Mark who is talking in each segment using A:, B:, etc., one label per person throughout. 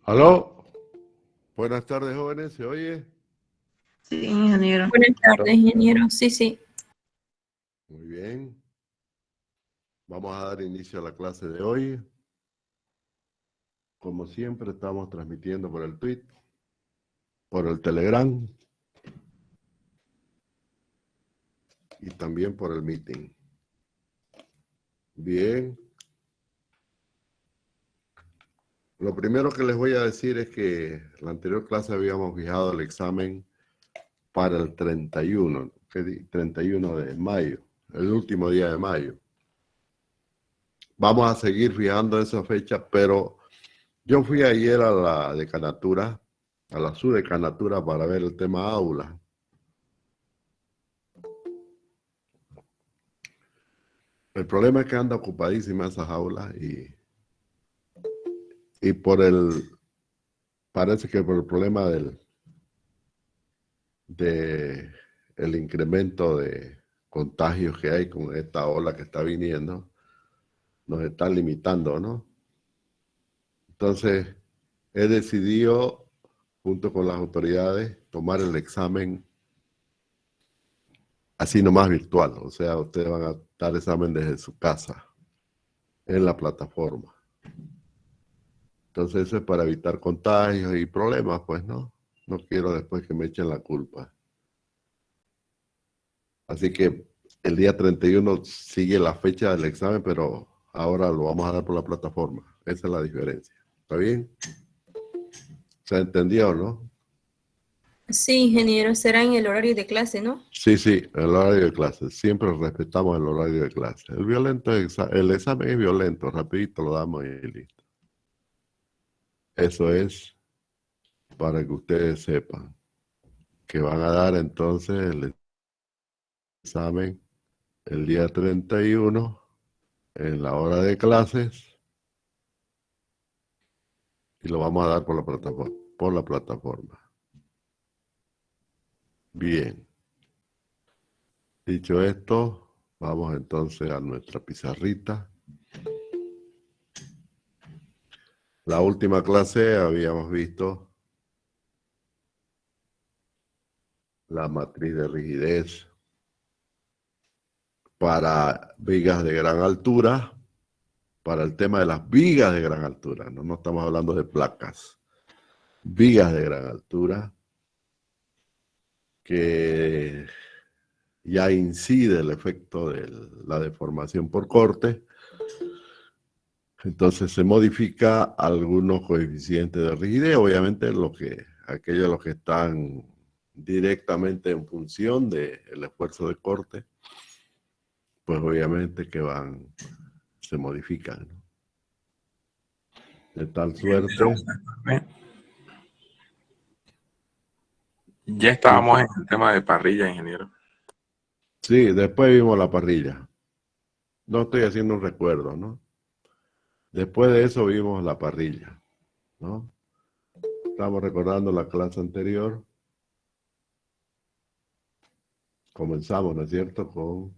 A: ¿Aló? Buenas tardes, jóvenes, ¿se oye?
B: Sí, ingeniero.
C: Buenas tardes, ingeniero. Sí, sí.
A: Muy bien. Vamos a dar inicio a la clase de hoy. Como siempre, estamos transmitiendo por el tweet, por el Telegram y también por el meeting. Bien. Lo primero que les voy a decir es que en la anterior clase habíamos fijado el examen para el 31, 31 de mayo, el último día de mayo. Vamos a seguir fijando esa fecha, pero yo fui ayer a la decanatura, a la subdecanatura para ver el tema aula. El problema es que anda ocupadísima esas aulas y parece que por el problema de el incremento de contagios que hay con esta ola que está viniendo, nos están limitando, ¿no? Entonces, he decidido, junto con las autoridades, tomar el examen así nomás virtual. O sea, ustedes van a dar examen desde su casa, en la plataforma. Entonces, eso es para evitar contagios y problemas, pues, ¿no? No quiero después que me echen la culpa. Así que el día 31 sigue la fecha del examen, pero ahora lo vamos a dar por la plataforma. Esa es la diferencia. ¿Está bien? ¿Se entendió, no?
C: Sí, ingeniero, será en el horario de clase, ¿no?
A: Sí, sí, el horario de clase. Siempre respetamos el horario de clase. El examen es violento, rapidito lo damos y listo. Eso es para que ustedes sepan que van a dar entonces el examen el día 31 en la hora de clases y lo vamos a dar por la plataforma. Bien. Dicho esto, vamos entonces a nuestra pizarrita. La última clase habíamos visto la matriz de rigidez para vigas de gran altura, para el tema de las vigas de gran altura, no estamos hablando de placas, vigas de gran altura, que ya incide el efecto de la deformación por corte. Entonces se modifica algunos coeficientes de rigidez, obviamente aquellos de los que están directamente en función del esfuerzo de corte, pues obviamente que se modifican, ¿no? De tal suerte.
D: Ya estábamos en el tema de parrilla, ingeniero.
A: Sí, después vimos la parrilla. No estoy haciendo un recuerdo, ¿no? Después de eso vimos la parrilla, ¿no? Estamos recordando la clase anterior. Comenzamos, ¿no es cierto? Con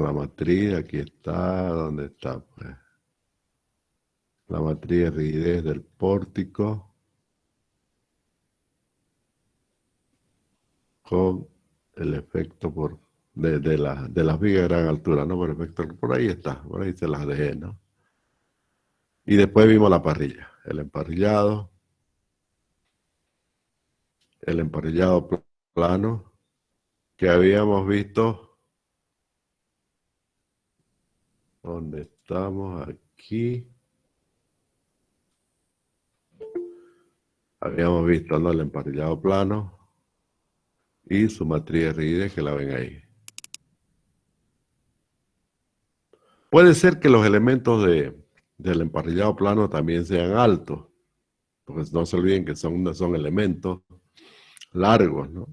A: la matriz, aquí está, ¿dónde está? Pues la matriz de rigidez del pórtico con el efecto de las vigas de gran altura, ¿no? Por ahí está, por ahí se las dejé, ¿no? Y después vimos la parrilla. el emparrillado plano que habíamos visto. ¿Dónde estamos? Aquí. Habíamos visto, ¿no?, el emparrillado plano y su matriz de rigidez, que la ven ahí. Puede ser que los elementos del emparrillado plano también sean altos, porque no se olviden que son elementos largos, ¿no?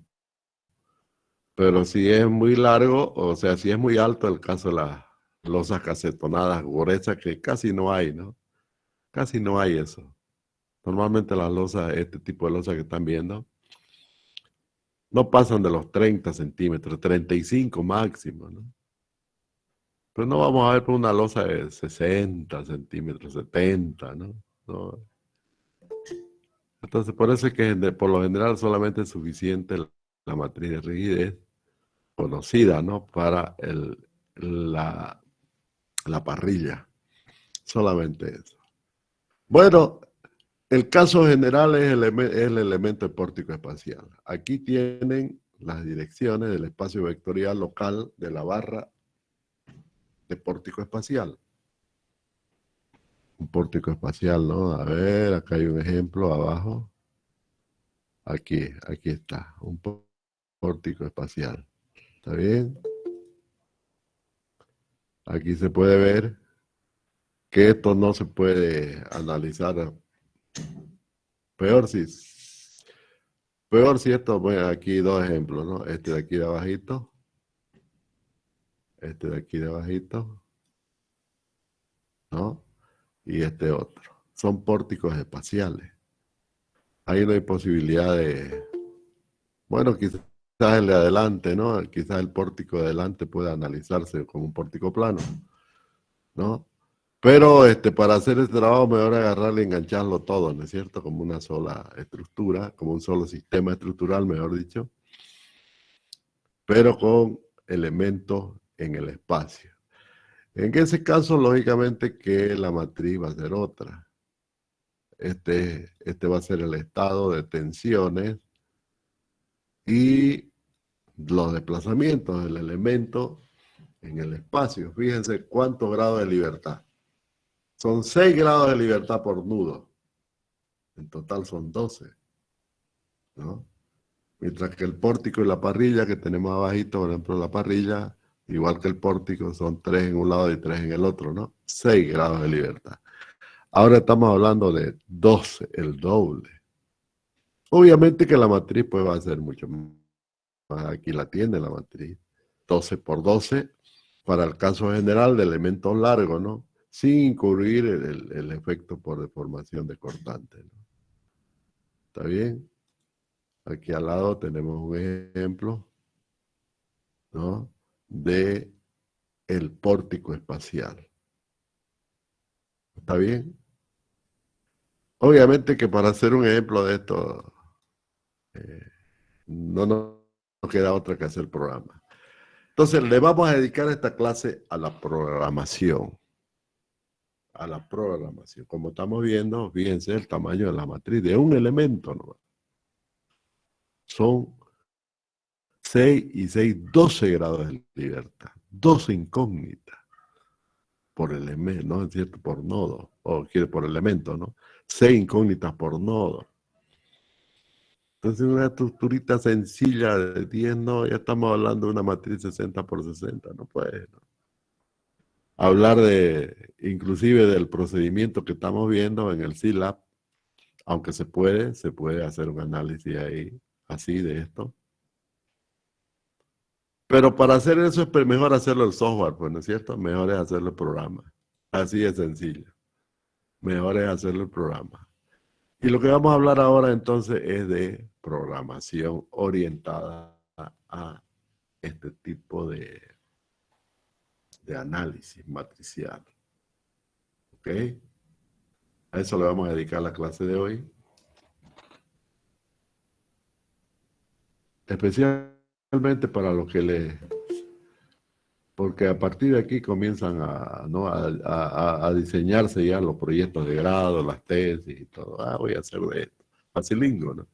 A: Pero si es muy largo, o sea, si es muy alto, el caso de las losas casetonadas gruesas, que casi no hay, ¿no? Casi no hay eso. Normalmente las losas, este tipo de losas que están viendo, no pasan de los 30 centímetros, 35 máximo, ¿no? Pero no vamos a ver por una losa de 60 centímetros, 70, ¿no? No. Entonces, por eso es que por lo general solamente es suficiente la matriz de rigidez conocida, ¿no?, para la parrilla. Solamente eso. Bueno, el caso general es el elemento pórtico espacial. Aquí tienen las direcciones del espacio vectorial local de la barra de pórtico espacial. Un pórtico espacial, ¿no? A ver, acá hay un ejemplo abajo. Aquí está, un pórtico espacial. ¿Está bien? Aquí se puede ver que esto no se puede analizar. Peor si esto, bueno, aquí dos ejemplos, ¿no? Este de aquí de abajito. Este de aquí de abajito. ¿No? Y este otro. Son pórticos espaciales. Ahí no hay posibilidad de... Bueno, quizás el de adelante, ¿no? Quizás el pórtico de adelante pueda analizarse como un pórtico plano, ¿no? Pero para hacer este trabajo mejor agarrarle y engancharlo todo, ¿no es cierto? Como una sola estructura, como un solo sistema estructural, mejor dicho, pero con elementos en el espacio. En ese caso, lógicamente que la matriz va a ser otra. Este va a ser el estado de tensiones y los desplazamientos del elemento en el espacio. Fíjense cuántos grados de libertad. Son 6 grados de libertad por nudo. En total son 12, ¿no? Mientras que el pórtico y la parrilla que tenemos abajito, por ejemplo, la parrilla, igual que el pórtico, son 3 en un lado y 3 en el otro, ¿no? 6 grados de libertad. Ahora estamos hablando de 12, el doble. Obviamente que la matriz pues va a ser mucho más. Aquí la tiene la matriz. 12 por 12 para el caso general de elementos largos, ¿no? Sin incluir el efecto por deformación de cortante, ¿no? ¿Está bien? Aquí al lado tenemos un ejemplo, ¿no?, de el pórtico espacial. ¿Está bien? Obviamente que para hacer un ejemplo de esto, no nos queda otra que hacer el programa. Entonces, le vamos a dedicar esta clase a la programación. A la programación. Como estamos viendo, fíjense el tamaño de la matriz de un elemento, ¿no? Son 6 y 6, 12 grados de libertad. 12 incógnitas por elemento, ¿no? Es cierto, por nodo, o quiere por elemento, ¿no? 6 incógnitas por nodo. Entonces, una estructurita sencilla de 10, no, ya estamos hablando de una matriz 60 por 60, no puede, ¿no? Hablar inclusive del procedimiento que estamos viendo en el SILAB, aunque se puede hacer un análisis ahí, así de esto. Pero para hacer eso es mejor hacerlo el software, pues, ¿no es cierto? Mejor es hacerlo el programa. Así de sencillo. Mejor es hacerlo el programa. Y lo que vamos a hablar ahora entonces es de programación orientada a este tipo de análisis matricial. ¿Ok? A eso le vamos a dedicar la clase de hoy. Especialmente para los que Porque a partir de aquí comienzan ¿no? a diseñarse ya los proyectos de grado, las tesis y todo. Ah, voy a hacer de esto. Facilingo, ¿no?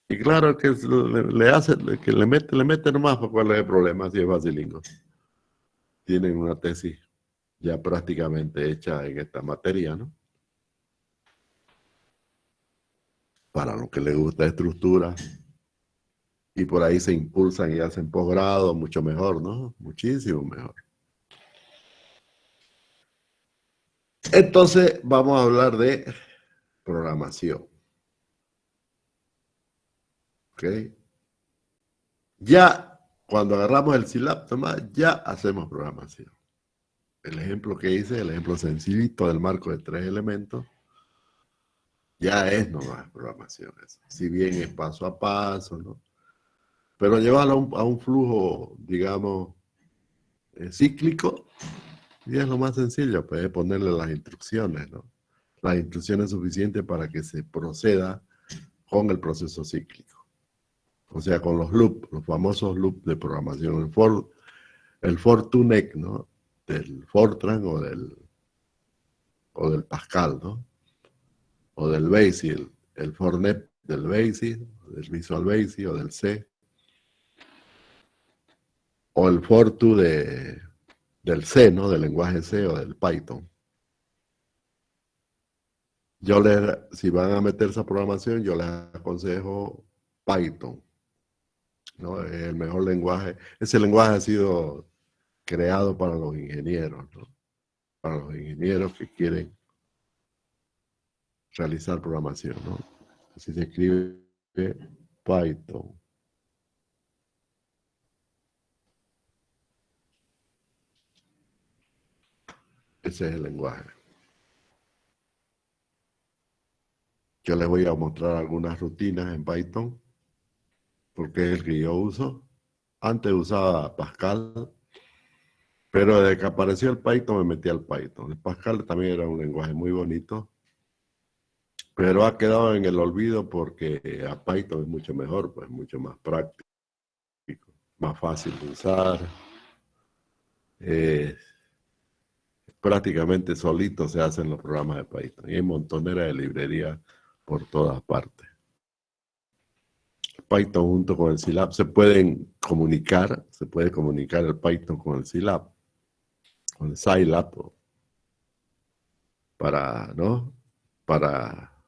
A: Y claro que le hace, que le mete nomás, ¿por cuál es el problema si es facilingo? Tienen una tesis ya prácticamente hecha en esta materia, ¿no? Para los que les gusta estructura. Y por ahí se impulsan y hacen posgrado, mucho mejor, ¿no? Muchísimo mejor. Entonces, vamos a hablar de programación. ¿Ok? Ya, cuando agarramos el Scilab, ya hacemos programación. El ejemplo que hice, el ejemplo sencillito del marco de 3 elementos, ya es nomás programación. Eso. Si bien es paso a paso, ¿no? Pero llevarlo a un flujo, digamos, cíclico, y es lo más sencillo, pues, ponerle las instrucciones, ¿no? Las instrucciones suficientes para que se proceda con el proceso cíclico. O sea, con los loops, los famosos loops de programación. El for-to-neck, ¿no? Del Fortran o del Pascal, ¿no? O del BASIC, el for-net del BASIC, del Visual Basic o del C. O el for-to del C, ¿no? Del lenguaje C o del Python. Si van a meterse a programación, yo les aconsejo Python, ¿no? Es el mejor lenguaje. Ese lenguaje ha sido creado para los ingenieros, ¿no? Para los ingenieros que quieren realizar programación, ¿no? Así se escribe Python. Ese es el lenguaje. Yo les voy a mostrar algunas rutinas en Python, porque es el que yo uso. Antes usaba Pascal, pero desde que apareció el Python me metí al Python. El Pascal también era un lenguaje muy bonito, pero ha quedado en el olvido porque a Python es mucho mejor, pues mucho más práctico, más fácil de usar. Prácticamente solito se hacen los programas de Python. Y hay montoneras de librerías por todas partes. Python junto con el Scilab se puede comunicar el Python con el Scilab, con el Scilab, ¿no? Para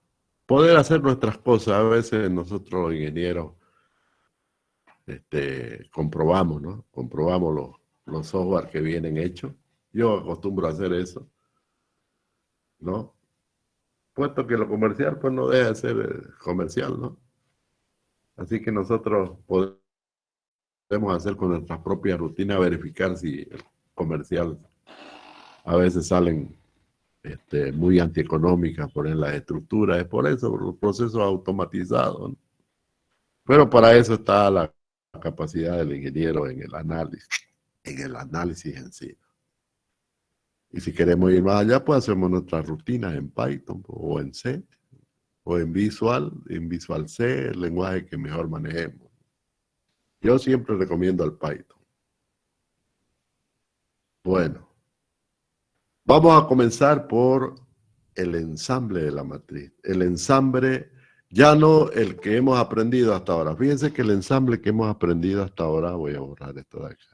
A: poder hacer nuestras cosas. A veces nosotros los ingenieros comprobamos, ¿no? Comprobamos los software que vienen hechos. Yo acostumbro a hacer eso, ¿no? Puesto que lo comercial pues no deja de ser comercial, ¿no? Así que nosotros podemos hacer con nuestras propias rutinas, verificar si el comercial a veces salen muy antieconómicas por en las estructuras, es por eso, por los procesos automatizados, ¿no? Pero para eso está la capacidad del ingeniero en el análisis en sí. Y si queremos ir más allá, pues hacemos nuestras rutinas en Python o en C, o en Visual C, el lenguaje que mejor manejemos. Yo siempre recomiendo el Python. Bueno, vamos a comenzar por el ensamble de la matriz. El ensamble, ya no el que hemos aprendido hasta ahora. Fíjense que el ensamble que hemos aprendido hasta ahora, voy a borrar esto de acá,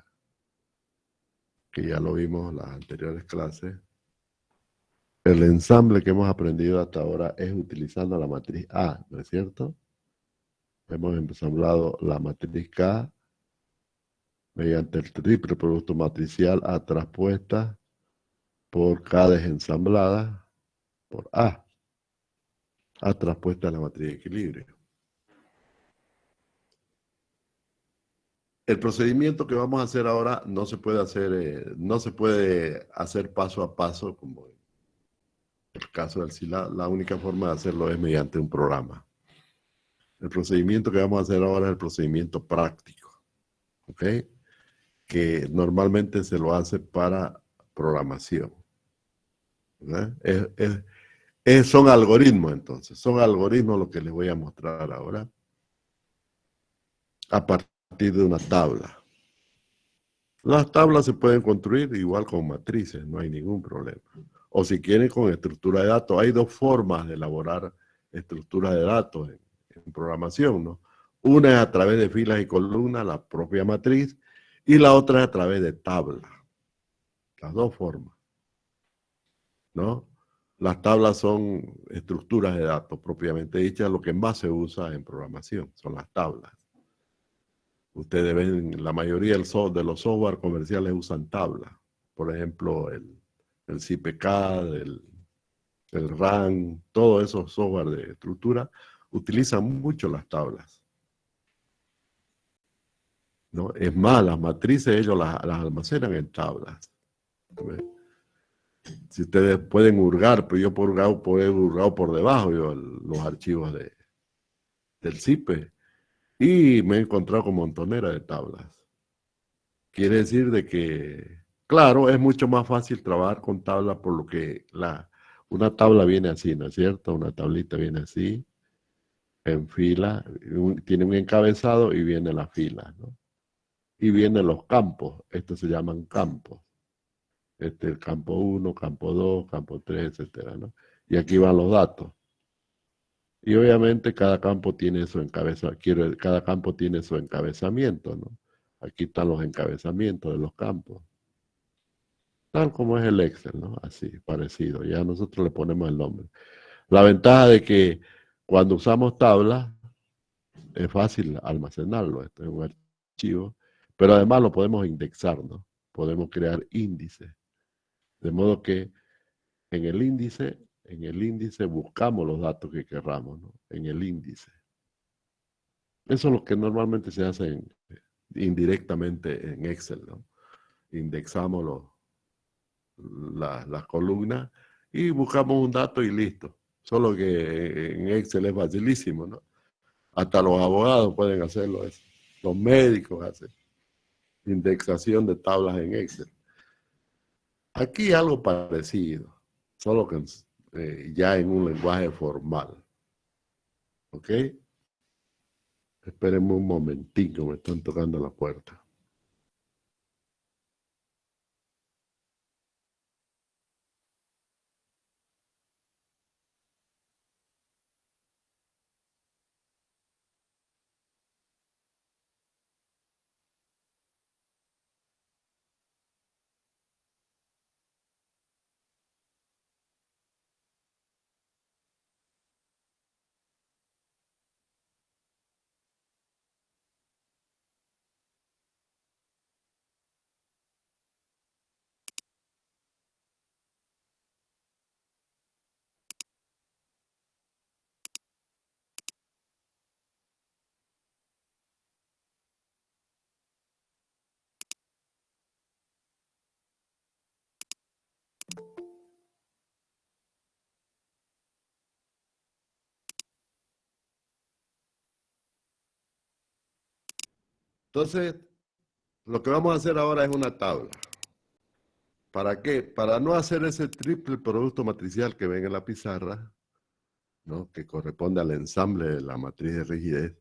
A: que ya lo vimos en las anteriores clases. El ensamble que hemos aprendido hasta ahora es utilizando la matriz A, ¿no es cierto? Hemos ensamblado la matriz K mediante el triple producto matricial A traspuesta por K desensamblada por A traspuesta a la matriz de equilibrio. El procedimiento que vamos a hacer ahora no se puede hacer paso a paso como en el caso del Scilab. La única forma de hacerlo es mediante un programa. El procedimiento que vamos a hacer ahora es el procedimiento práctico, ¿ok? Que normalmente se lo hace para programación. Son algoritmos, entonces. Son algoritmos lo que les voy a mostrar ahora a partir de una tabla. Las tablas se pueden construir igual con matrices, no hay ningún problema. O si quieren con estructura de datos. Hay dos formas de elaborar estructuras de datos en programación, ¿no? Una es a través de filas y columnas, la propia matriz, y la otra es a través de tablas. Las dos formas, ¿no? Las tablas son estructuras de datos propiamente dichas, lo que más se usa en programación, son las tablas. Ustedes ven, la mayoría de los software comerciales usan tablas. Por ejemplo, el CPK, el RAM, todos esos software de estructura utilizan mucho las tablas, ¿no? Es más, las matrices ellos las almacenan en tablas. ¿Ve? Si ustedes pueden hurgar, pero yo puedo hurgar por debajo los archivos del CIPE y me he encontrado con montonera de tablas. Quiere decir de que, claro, es mucho más fácil trabajar con tablas por lo que una tabla viene así, ¿no es cierto? Una tablita viene así, en fila, tiene un encabezado y viene la fila, ¿no? Y vienen los campos, estos se llaman campos. El campo 1, campo 2, campo 3, etcétera, ¿no? Y aquí van los datos. Y obviamente cada campo tiene su cada campo tiene su encabezamiento, ¿no? Aquí están los encabezamientos de los campos. Tal como es el Excel, ¿no? Así, parecido. Ya nosotros le ponemos el nombre. La ventaja de que cuando usamos tablas, es fácil almacenarlo. Esto es un archivo. Pero además lo podemos indexar, ¿no? Podemos crear índices. De modo que en el índice buscamos los datos que querramos, ¿no? En el índice. Eso es lo que normalmente se hace indirectamente en Excel, ¿no? Indexamos las columnas y buscamos un dato y listo. Solo que en Excel es facilísimo, ¿no? Hasta los abogados pueden hacerlo eso. Los médicos hacen indexación de tablas en Excel. Aquí algo parecido, solo que ya en un lenguaje formal. ¿Ok? Espérenme un momentito, me están tocando la puerta. Entonces, lo que vamos a hacer ahora es una tabla. ¿Para qué? Para no hacer ese triple producto matricial que ven en la pizarra, ¿no? Que corresponde al ensamble de la matriz de rigidez.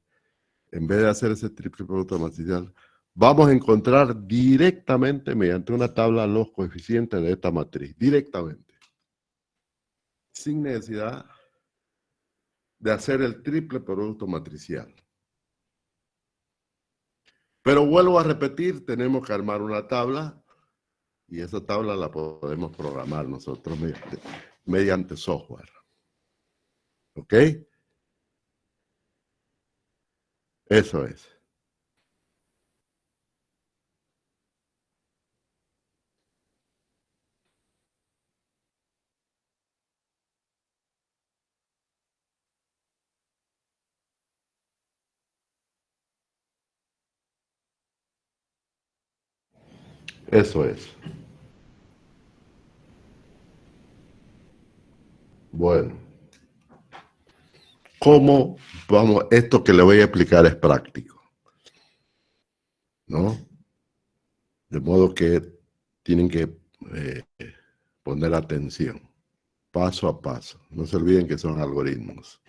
A: En vez de hacer ese triple producto matricial, vamos a encontrar directamente mediante una tabla los coeficientes de esta matriz. Directamente. Sin necesidad de hacer el triple producto matricial. Pero vuelvo a repetir, tenemos que armar una tabla y esa tabla la podemos programar nosotros mediante software. ¿Ok? Eso es. Eso es. Bueno. ¿Cómo vamos? Esto que le voy a explicar es práctico, ¿no? De modo que tienen que poner atención, paso a paso. No se olviden que son algoritmos.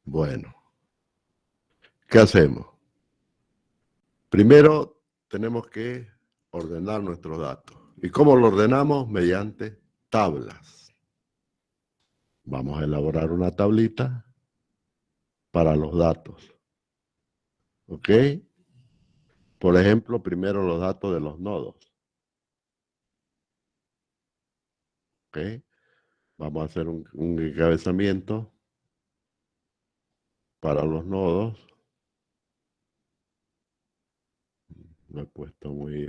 A: Bueno, ¿qué hacemos? Primero tenemos que ordenar nuestros datos. ¿Y cómo lo ordenamos? Mediante tablas. Vamos a elaborar una tablita para los datos. ¿Ok? Por ejemplo, primero los datos de los nodos. ¿Ok? Vamos a hacer un encabezamiento para los nodos. Lo he puesto muy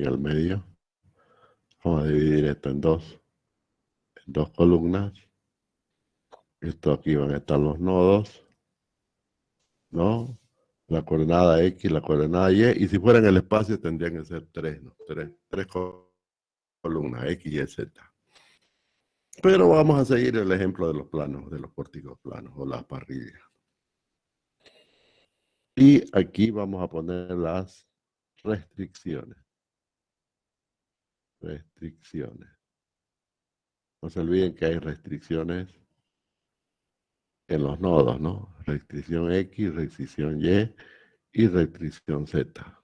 A: al medio. Vamos a dividir esto en dos columnas. Esto aquí van a estar los nodos, ¿no? La coordenada X, la coordenada Y, y si fuera en el espacio tendrían que ser tres, ¿no? Tres columnas, X, Y, Z. Pero vamos a seguir el ejemplo de los planos, de los pórticos planos o las parrillas. Y aquí vamos a poner las restricciones. Restricciones. No se olviden que hay restricciones en los nodos, ¿no? Restricción X, restricción Y y restricción Z.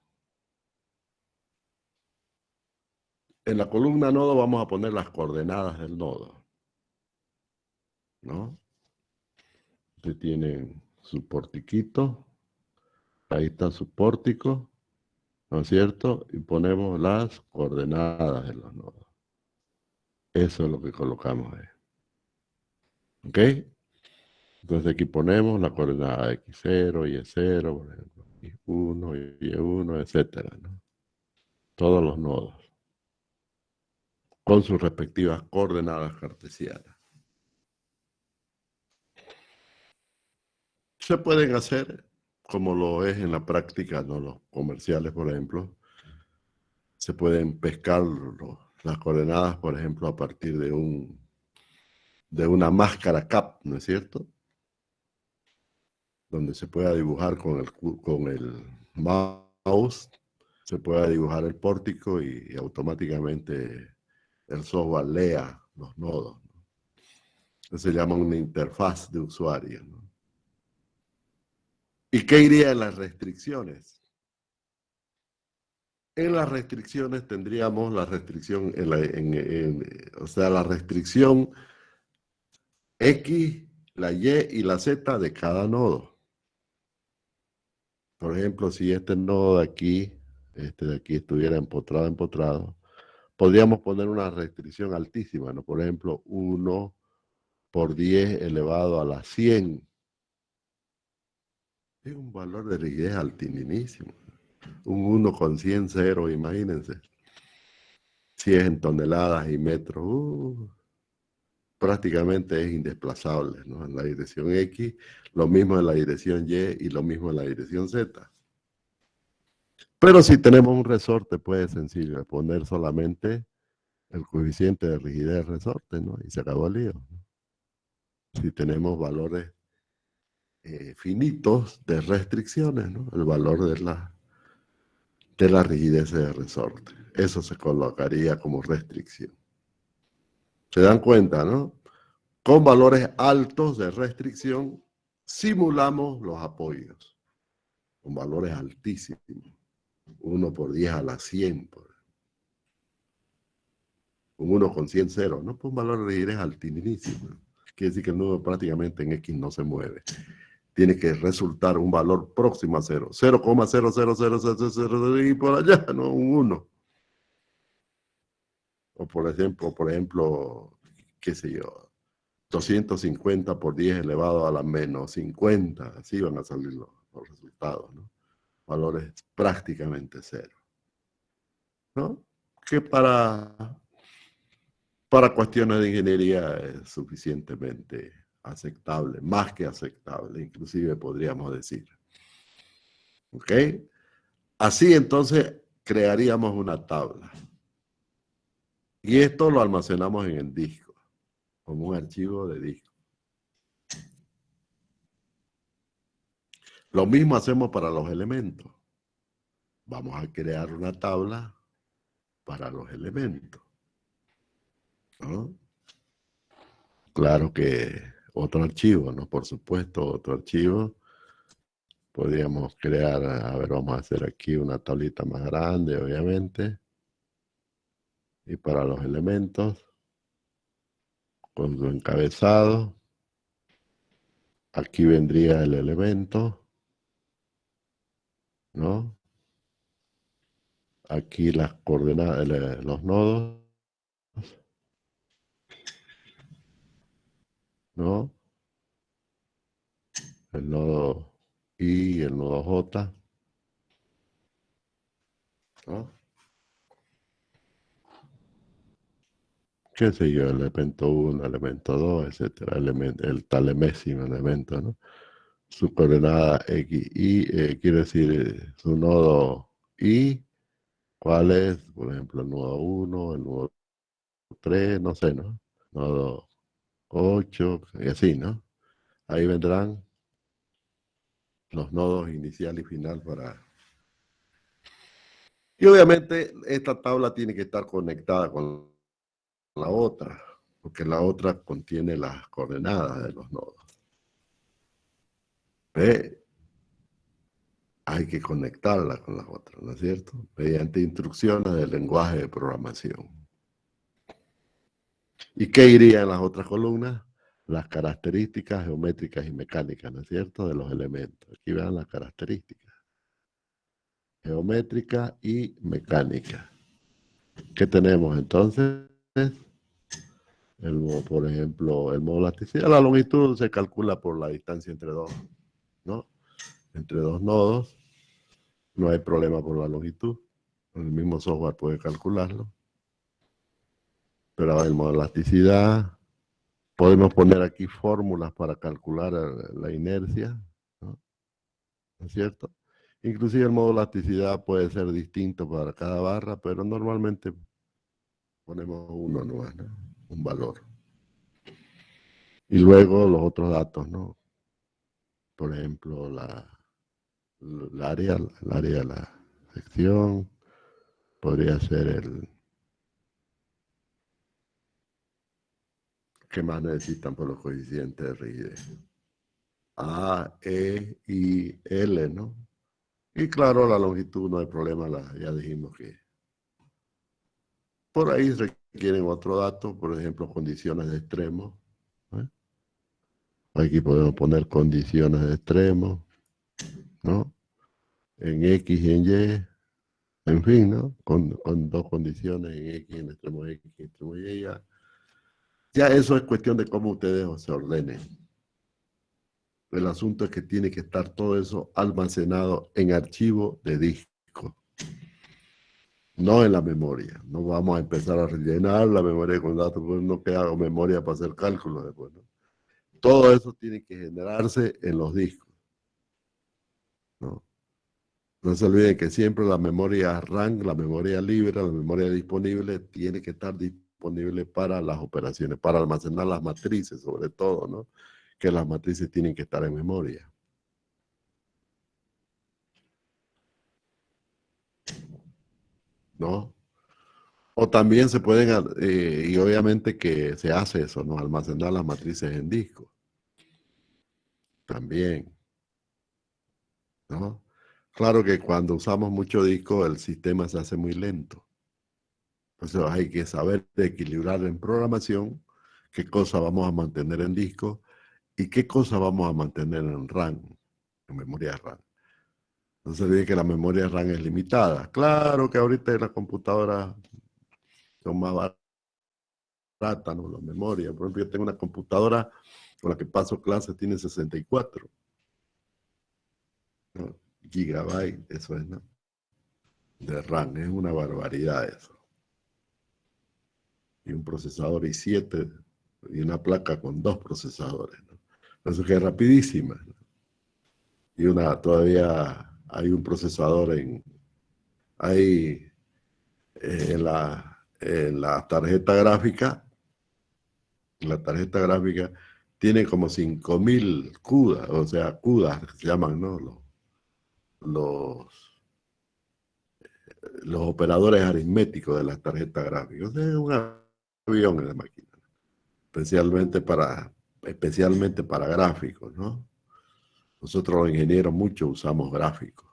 A: En la columna nodo vamos a poner las coordenadas del nodo, ¿no? Ustedes tienen su portiquito, ahí está su pórtico, ¿no es cierto? Y ponemos las coordenadas de los nodos. Eso es lo que colocamos ahí. ¿Ok? Entonces aquí ponemos la coordenada X0, Y0, por ejemplo, Y1, Y1, etcétera, ¿no? Todos los nodos, con sus respectivas coordenadas cartesianas. Se pueden hacer, como lo es en la práctica, ¿no? Los comerciales, por ejemplo, se pueden pescar las coordenadas, por ejemplo, a partir de una máscara CAP, ¿no es cierto? Donde se pueda dibujar con el mouse, se pueda dibujar el pórtico y automáticamente el software lea los nodos, ¿no? Eso se llama una interfaz de usuario, ¿no? ¿Y qué iría en las restricciones? En las restricciones tendríamos la restricción, o sea, la restricción X, la Y y la Z de cada nodo. Por ejemplo, si este nodo de aquí estuviera empotrado, podríamos poner una restricción altísima, ¿no? Por ejemplo, 1 por 10 elevado a la 100. Es un valor de rigidez altísimo. Un 1 con 100, 0, imagínense. Si es en toneladas y metros, prácticamente es indesplazable, ¿no? En la dirección X, lo mismo en la dirección Y y lo mismo en la dirección Z. Pero si tenemos un resorte, pues es sencillo, poner solamente el coeficiente de rigidez del resorte, ¿no? Y se acabó el lío, ¿no? Si tenemos valores finitos de restricciones, ¿no? El valor de la rigidez del resorte. Eso se colocaría como restricción. ¿Se dan cuenta, no? Con valores altos de restricción, simulamos los apoyos. Con valores altísimos. 1 por 10 a la 100. Un 1 con 100, 0. No, pues un valor de rigidez altísimo. Quiere decir que el nudo prácticamente en X no se mueve. Tiene que resultar un valor próximo a 0. 0,00000 y por allá, ¿no? Un 1. O por ejemplo, qué sé yo, 250 por 10 elevado a la menos 50. Así van a salir los resultados, ¿no? Valores prácticamente 0. ¿No? Que para cuestiones de ingeniería es suficientemente aceptable, más que aceptable, inclusive podríamos decir. ¿Ok? Así entonces crearíamos una tabla. Y esto lo almacenamos en el disco, como un archivo de disco. Lo mismo hacemos para los elementos. Vamos a crear una tabla para los elementos, ¿no? Claro que otro archivo, ¿no? Por supuesto, otro archivo Podríamos crear, a ver, vamos a hacer aquí una tablita más grande, obviamente. Y para los elementos, con su encabezado, aquí vendría el elemento, ¿no? Aquí las coordenadas, los nodos, ¿no? El nodo I y el nodo J, ¿no? Qué sé yo, elemento 1, elemento 2, etcétera, el talemésimo elemento, ¿no? Su coordenada X, Y, quiere decir su nodo I, ¿cuál es? Por ejemplo, el nodo 1, el nodo 3, no sé, ¿no? Nodo 8, y así, ¿no? Ahí vendrán los nodos inicial y final para... Y obviamente esta tabla tiene que estar conectada con la otra, porque la otra contiene las coordenadas de los nodos. ¿Ve? Hay que conectarla con las otras, ¿no es cierto? Mediante instrucciones del lenguaje de programación. ¿Y qué iría en las otras columnas? Las características geométricas y mecánicas, ¿no es cierto? De los elementos. Aquí vean las características. Geométrica y mecánica. ¿Qué tenemos entonces? Por ejemplo, el modo elasticidad. La longitud se calcula por la distancia entre dos, ¿no? Entre dos nodos. No hay problema por la longitud. El mismo software puede calcularlo. Pero el modo elasticidad, podemos poner aquí fórmulas para calcular la inercia, ¿no? ¿No es cierto? Inclusive el modo elasticidad puede ser distinto para cada barra, pero normalmente ponemos uno nomás, ¿no? Un valor. Y luego los otros datos, ¿no? Por ejemplo, el área de la sección, podría ser ¿qué más necesitan por los coeficientes de rigidez? A, E, I, L, ¿no? Y claro, la longitud no hay problema, ya dijimos que por ahí requieren otro dato, por ejemplo, condiciones de extremo, ¿eh? Aquí podemos poner condiciones de extremo, ¿no? En X y en Y, en fin, ¿no? Con dos condiciones en X, en extremo X, en extremo Y, ya eso es cuestión de cómo ustedes se ordenen. El asunto es que tiene que estar todo eso almacenado en archivo de disco, no en la memoria. No vamos a empezar a rellenar la memoria con datos, porque no queda memoria para hacer cálculos después, ¿no? Todo eso tiene que generarse en los discos, ¿no? No se olviden que siempre la memoria RAM, la memoria libre, la memoria disponible, tiene que estar disponible para las operaciones, para almacenar las matrices, sobre todo, ¿no? Que las matrices tienen que estar en memoria, ¿no? O también se pueden, y obviamente que se hace eso, ¿no? Almacenar las matrices en disco. También, ¿no? Claro que cuando usamos mucho disco, el sistema se hace muy lento. Entonces hay que saber equilibrar en programación qué cosa vamos a mantener en disco y qué cosa vamos a mantener en RAM, en memoria RAM. No se olvide que la memoria RAM es limitada. Claro que ahorita las computadoras son más baratas, ¿no? La memoria. Por ejemplo, yo tengo una computadora con la que paso clases, tiene 64, ¿no? Gigabyte, eso es, ¿no? De RAM, es una barbaridad eso. Y un procesador i7 y una placa con dos procesadores, ¿no? Eso que es rapidísima, ¿no? Y todavía hay un procesador hay en la tarjeta gráfica. La tarjeta gráfica tiene como 5000 CUDA, o sea, CUDA se llaman, ¿no? Los operadores aritméticos de las tarjetas gráficas. O sea, es un avión en la máquina, especialmente para gráficos, ¿no? Nosotros los ingenieros mucho usamos gráficos,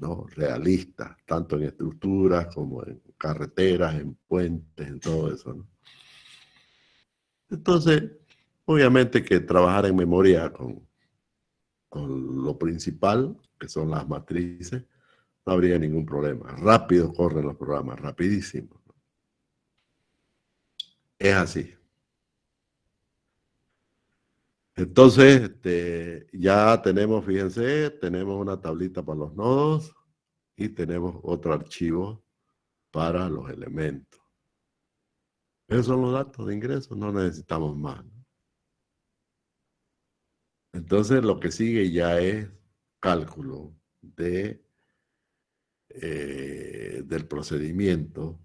A: ¿no? Realistas, tanto en estructuras como en carreteras, en puentes, en todo eso, ¿no? Entonces, obviamente que trabajar en memoria con lo principal, que son las matrices, no habría ningún problema. Rápido corren los programas, rapidísimo. Es así. Entonces, ya tenemos, fíjense, tenemos una tablita para los nodos y tenemos otro archivo para los elementos. Esos son los datos de ingreso, no necesitamos más, ¿no? Entonces, lo que sigue ya es cálculo del procedimiento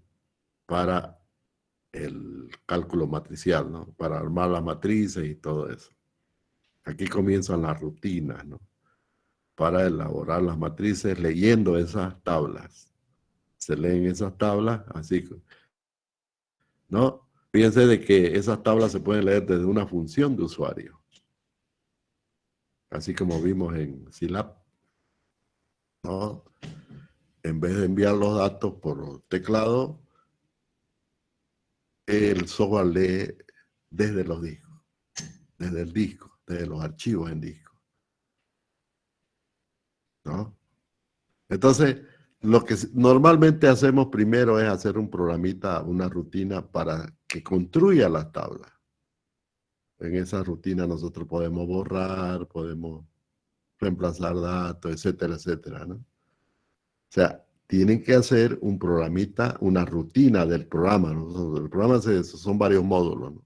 A: para el cálculo matricial, ¿no? Para armar las matrices y todo eso. Aquí comienzan las rutinas, ¿no? Para elaborar las matrices leyendo esas tablas. Se leen esas tablas, así, ¿no? Fíjense de que esas tablas se pueden leer desde una función de usuario. Así como vimos en Scilab, ¿no? En vez de enviar los datos por teclado, el software lee desde los discos, desde el disco, desde los archivos en disco, ¿no? Entonces, lo que normalmente hacemos primero es hacer un programita, una rutina para que construya las tablas. En esa rutina nosotros podemos borrar, podemos reemplazar datos, etcétera, etcétera, ¿no? O sea, tienen que hacer un programita, una rutina del programa, ¿no? El programa son varios módulos, ¿no?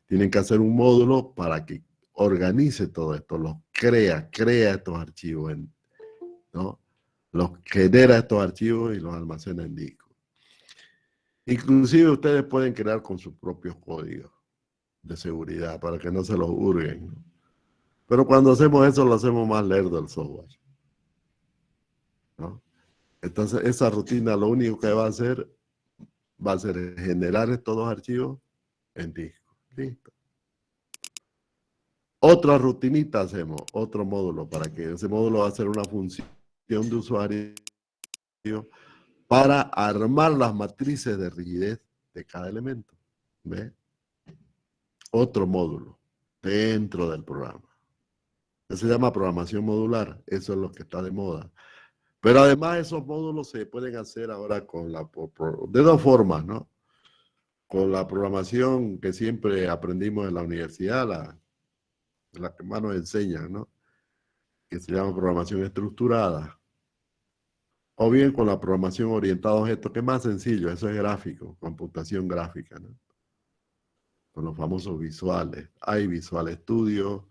A: Tienen que hacer un módulo para que organice todo esto, los crea estos archivos, ¿no? Los genera estos archivos y los almacena en disco. Inclusive ustedes pueden crear con sus propios códigos de seguridad para que no se los hurguen, ¿no? Pero cuando hacemos eso lo hacemos más lerdo el software, ¿no? Entonces esa rutina lo único que va a hacer generar estos dos archivos en disco. Listo. Otra rutinita hacemos, otro módulo, para que ese módulo va a ser una función de usuario para armar las matrices de rigidez de cada elemento. ¿Ve? Otro módulo dentro del programa. Eso se llama programación modular. Eso es lo que está de moda. Pero además esos módulos se pueden hacer ahora de dos formas, ¿no? Con la programación que siempre aprendimos en la universidad, la que más nos enseñan, ¿no? Que se llama programación estructurada. O bien con la programación orientada a objetos, que es más sencillo, eso es gráfico, computación gráfica, ¿no? Con los famosos visuales. Hay Visual Studio,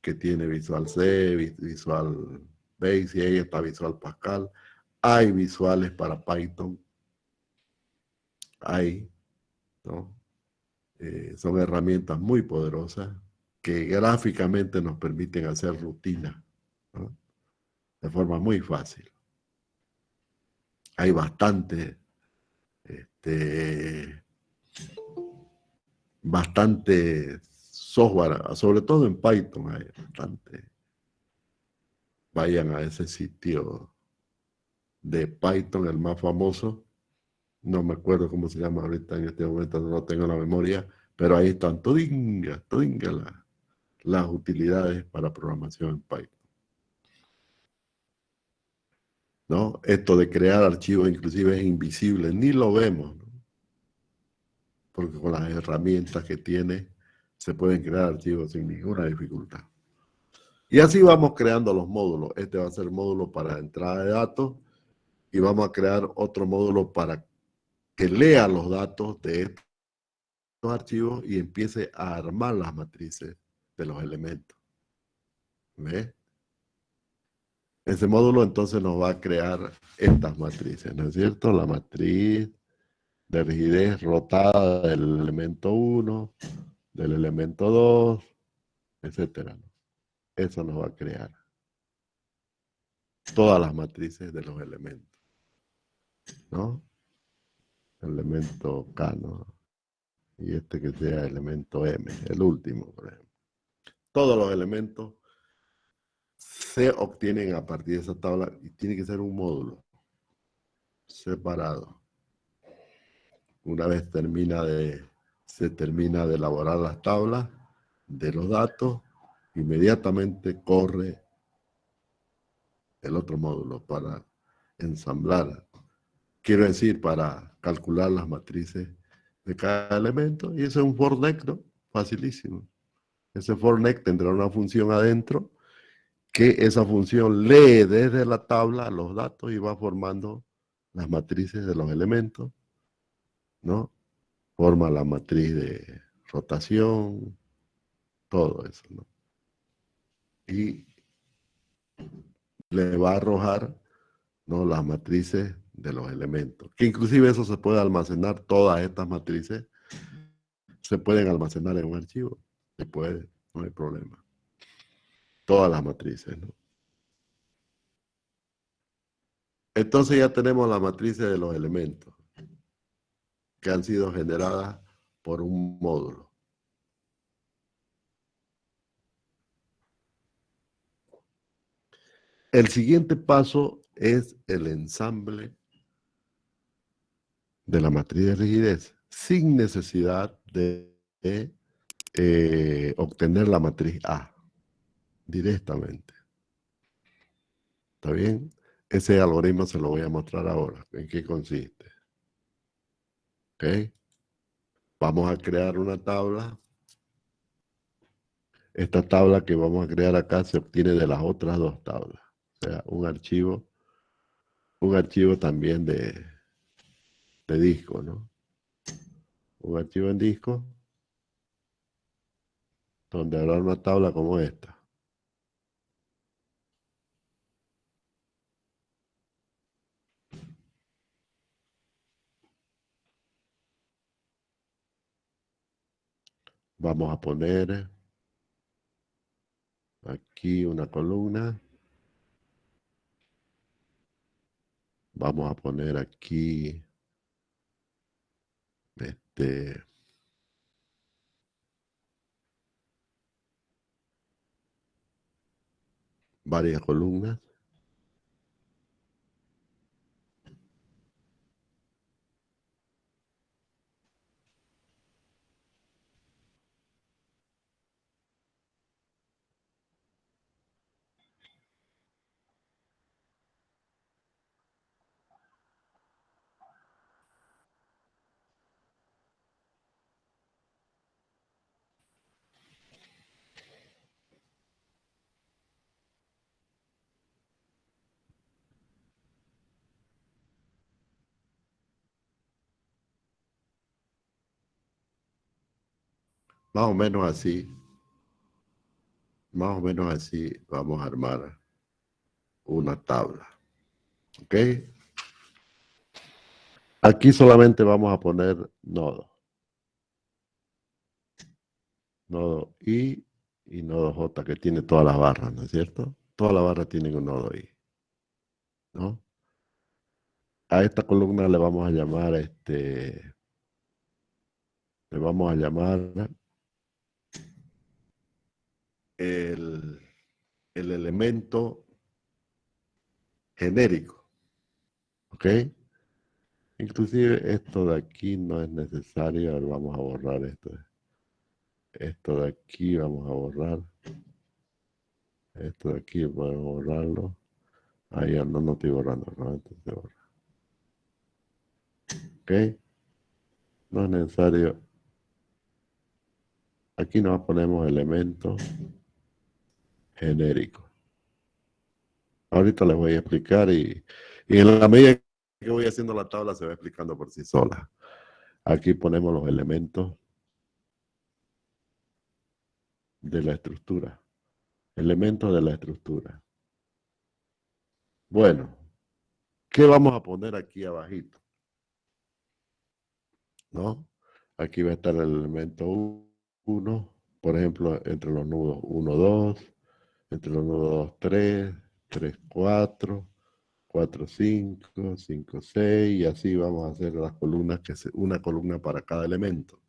A: que tiene Visual C, Visual Basic, y ahí está Visual Pascal. Hay visuales para Python. Hay, ¿no? Son herramientas muy poderosas que gráficamente nos permiten hacer rutinas, ¿no? De forma muy fácil. Hay bastante software, sobre todo en Python hay bastante. Vayan a ese sitio de Python, el más famoso. No me acuerdo cómo se llama ahorita en este momento, no lo tengo en la memoria, pero ahí están todingas las utilidades para programación en Python, ¿no? Esto de crear archivos inclusive es invisible, ni lo vemos, ¿no? Porque con las herramientas que tiene se pueden crear archivos sin ninguna dificultad. Y así vamos creando los módulos. Este va a ser el módulo para entrada de datos y vamos a crear otro módulo para que lea los datos de estos archivos y empiece a armar las matrices de los elementos. ¿Ve? Ese módulo entonces nos va a crear estas matrices, ¿no es cierto? La matriz de rigidez rotada del elemento 1, del elemento 2, etcétera, ¿no? Eso nos va a crear todas las matrices de los elementos, ¿no? Elemento K, ¿no? Y este que sea elemento M, el último, por ejemplo. todos los elementos se obtienen a partir de esa tabla y tiene que ser un módulo separado. Una vez se termina de elaborar las tablas de los datos, inmediatamente corre el otro módulo para ensamblar. Quiero decir, para calcular las matrices de cada elemento. Y eso es un for next, ¿no? Facilísimo. Ese for next tendrá una función adentro que esa función lee desde la tabla los datos y va formando las matrices de los elementos, ¿no? Forma la matriz de rotación, todo eso, ¿no? Y le va a arrojar, ¿no?, las matrices de los elementos. Que inclusive eso se puede almacenar, todas estas matrices se pueden almacenar en un archivo. Se puede, no hay problema. Todas las matrices, ¿no? Entonces ya tenemos las matrices de los elementos que han sido generadas por un módulo. El siguiente paso es el ensamble de la matriz de rigidez, sin necesidad de obtener la matriz A directamente. ¿Está bien? Ese algoritmo se lo voy a mostrar ahora. ¿En qué consiste? ¿Ok? Vamos a crear una tabla. Esta tabla que vamos a crear acá se obtiene de las otras dos tablas. O sea, un archivo también de disco, ¿no? Un archivo en disco donde habrá una tabla como esta. Vamos a poner aquí una columna. Vamos a poner aquí varias columnas. Más o menos así. Más o menos así vamos a armar una tabla. ¿Ok? Aquí solamente vamos a poner nodo. Nodo I y nodo J, que tiene todas las barras, ¿no es cierto? Todas las barras tienen un nodo I, ¿no? A esta columna le vamos a llamar el elemento genérico. ¿Ok? Inclusive esto de aquí no es necesario. Ahora vamos a borrar esto. Esto de aquí vamos a borrar. Esto de aquí podemos borrarlo. Ahí no estoy borrando, ¿no? Entonces borra. ¿Ok? No es necesario. Aquí nos ponemos elementos genéricos. Ahorita les voy a explicar y en la medida que voy haciendo la tabla se va explicando por sí sola. Aquí ponemos los elementos de la estructura. Elementos de la estructura. Bueno, ¿qué vamos a poner aquí abajito? ¿No? Aquí va a estar el elemento 1, por ejemplo, entre los nudos 1, 2, entre los nudos 2, 3, 3, 4, 4, 5, 5, 6, y así vamos a hacer las columnas, una columna para cada elemento.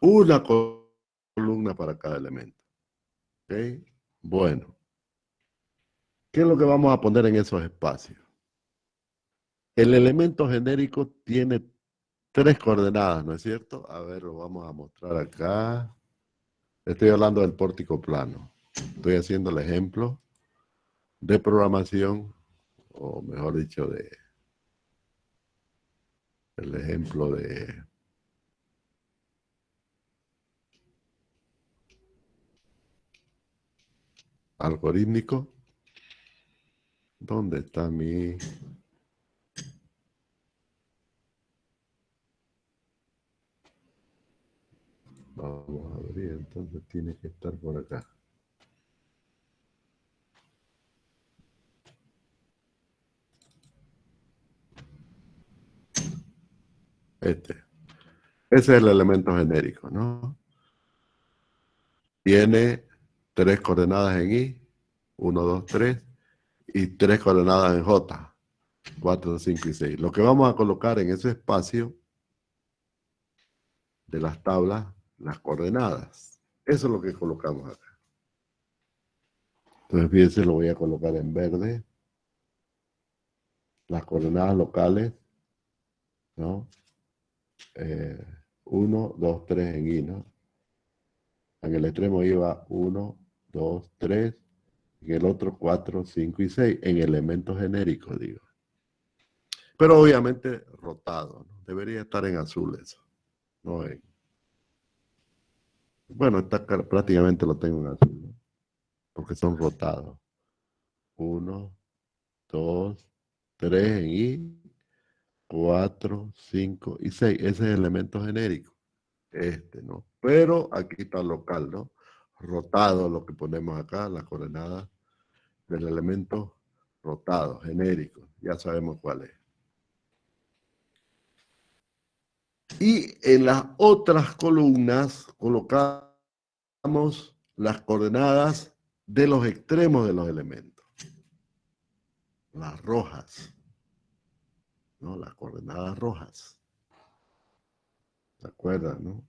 A: Una columna para cada elemento. ¿Ok? Bueno. ¿Qué es lo que vamos a poner en esos espacios? El elemento genérico tiene 3 coordenadas, ¿no es cierto? A ver, lo vamos a mostrar acá. Estoy hablando del pórtico plano. Estoy haciendo el ejemplo de programación, o mejor dicho, el ejemplo de algorítmico. ¿Dónde está mi...? Vamos a abrir, entonces tiene que estar por acá. Ese es el elemento genérico, ¿no? Tiene 3 coordenadas en I, 1, 2, 3, y 3 coordenadas en J, 4, 5 y 6. Lo que vamos a colocar en ese espacio de las tablas, las coordenadas. Eso es lo que colocamos acá. Entonces, fíjense, lo voy a colocar en verde. Las coordenadas locales, ¿no? 1, 2, 3 en I, ¿no? En el extremo iba 1, 2, 3, en el otro 4, 5 y 6, en elementos genéricos, digo. Pero obviamente rotado, ¿no? Debería estar en azul eso, no en... Bueno, prácticamente lo tengo en azul, ¿no? Porque son rotados. 1, 2, 3 en I, 4, 5 y 6. Ese es el elemento genérico. ¿No? Pero aquí está local, ¿no? Rotado, lo que ponemos acá, la coordenada del elemento rotado, genérico. Ya sabemos cuál es. Y en las otras columnas colocamos las coordenadas de los extremos de los elementos. Las rojas. ¿No? Las coordenadas rojas. ¿Se acuerdan, no?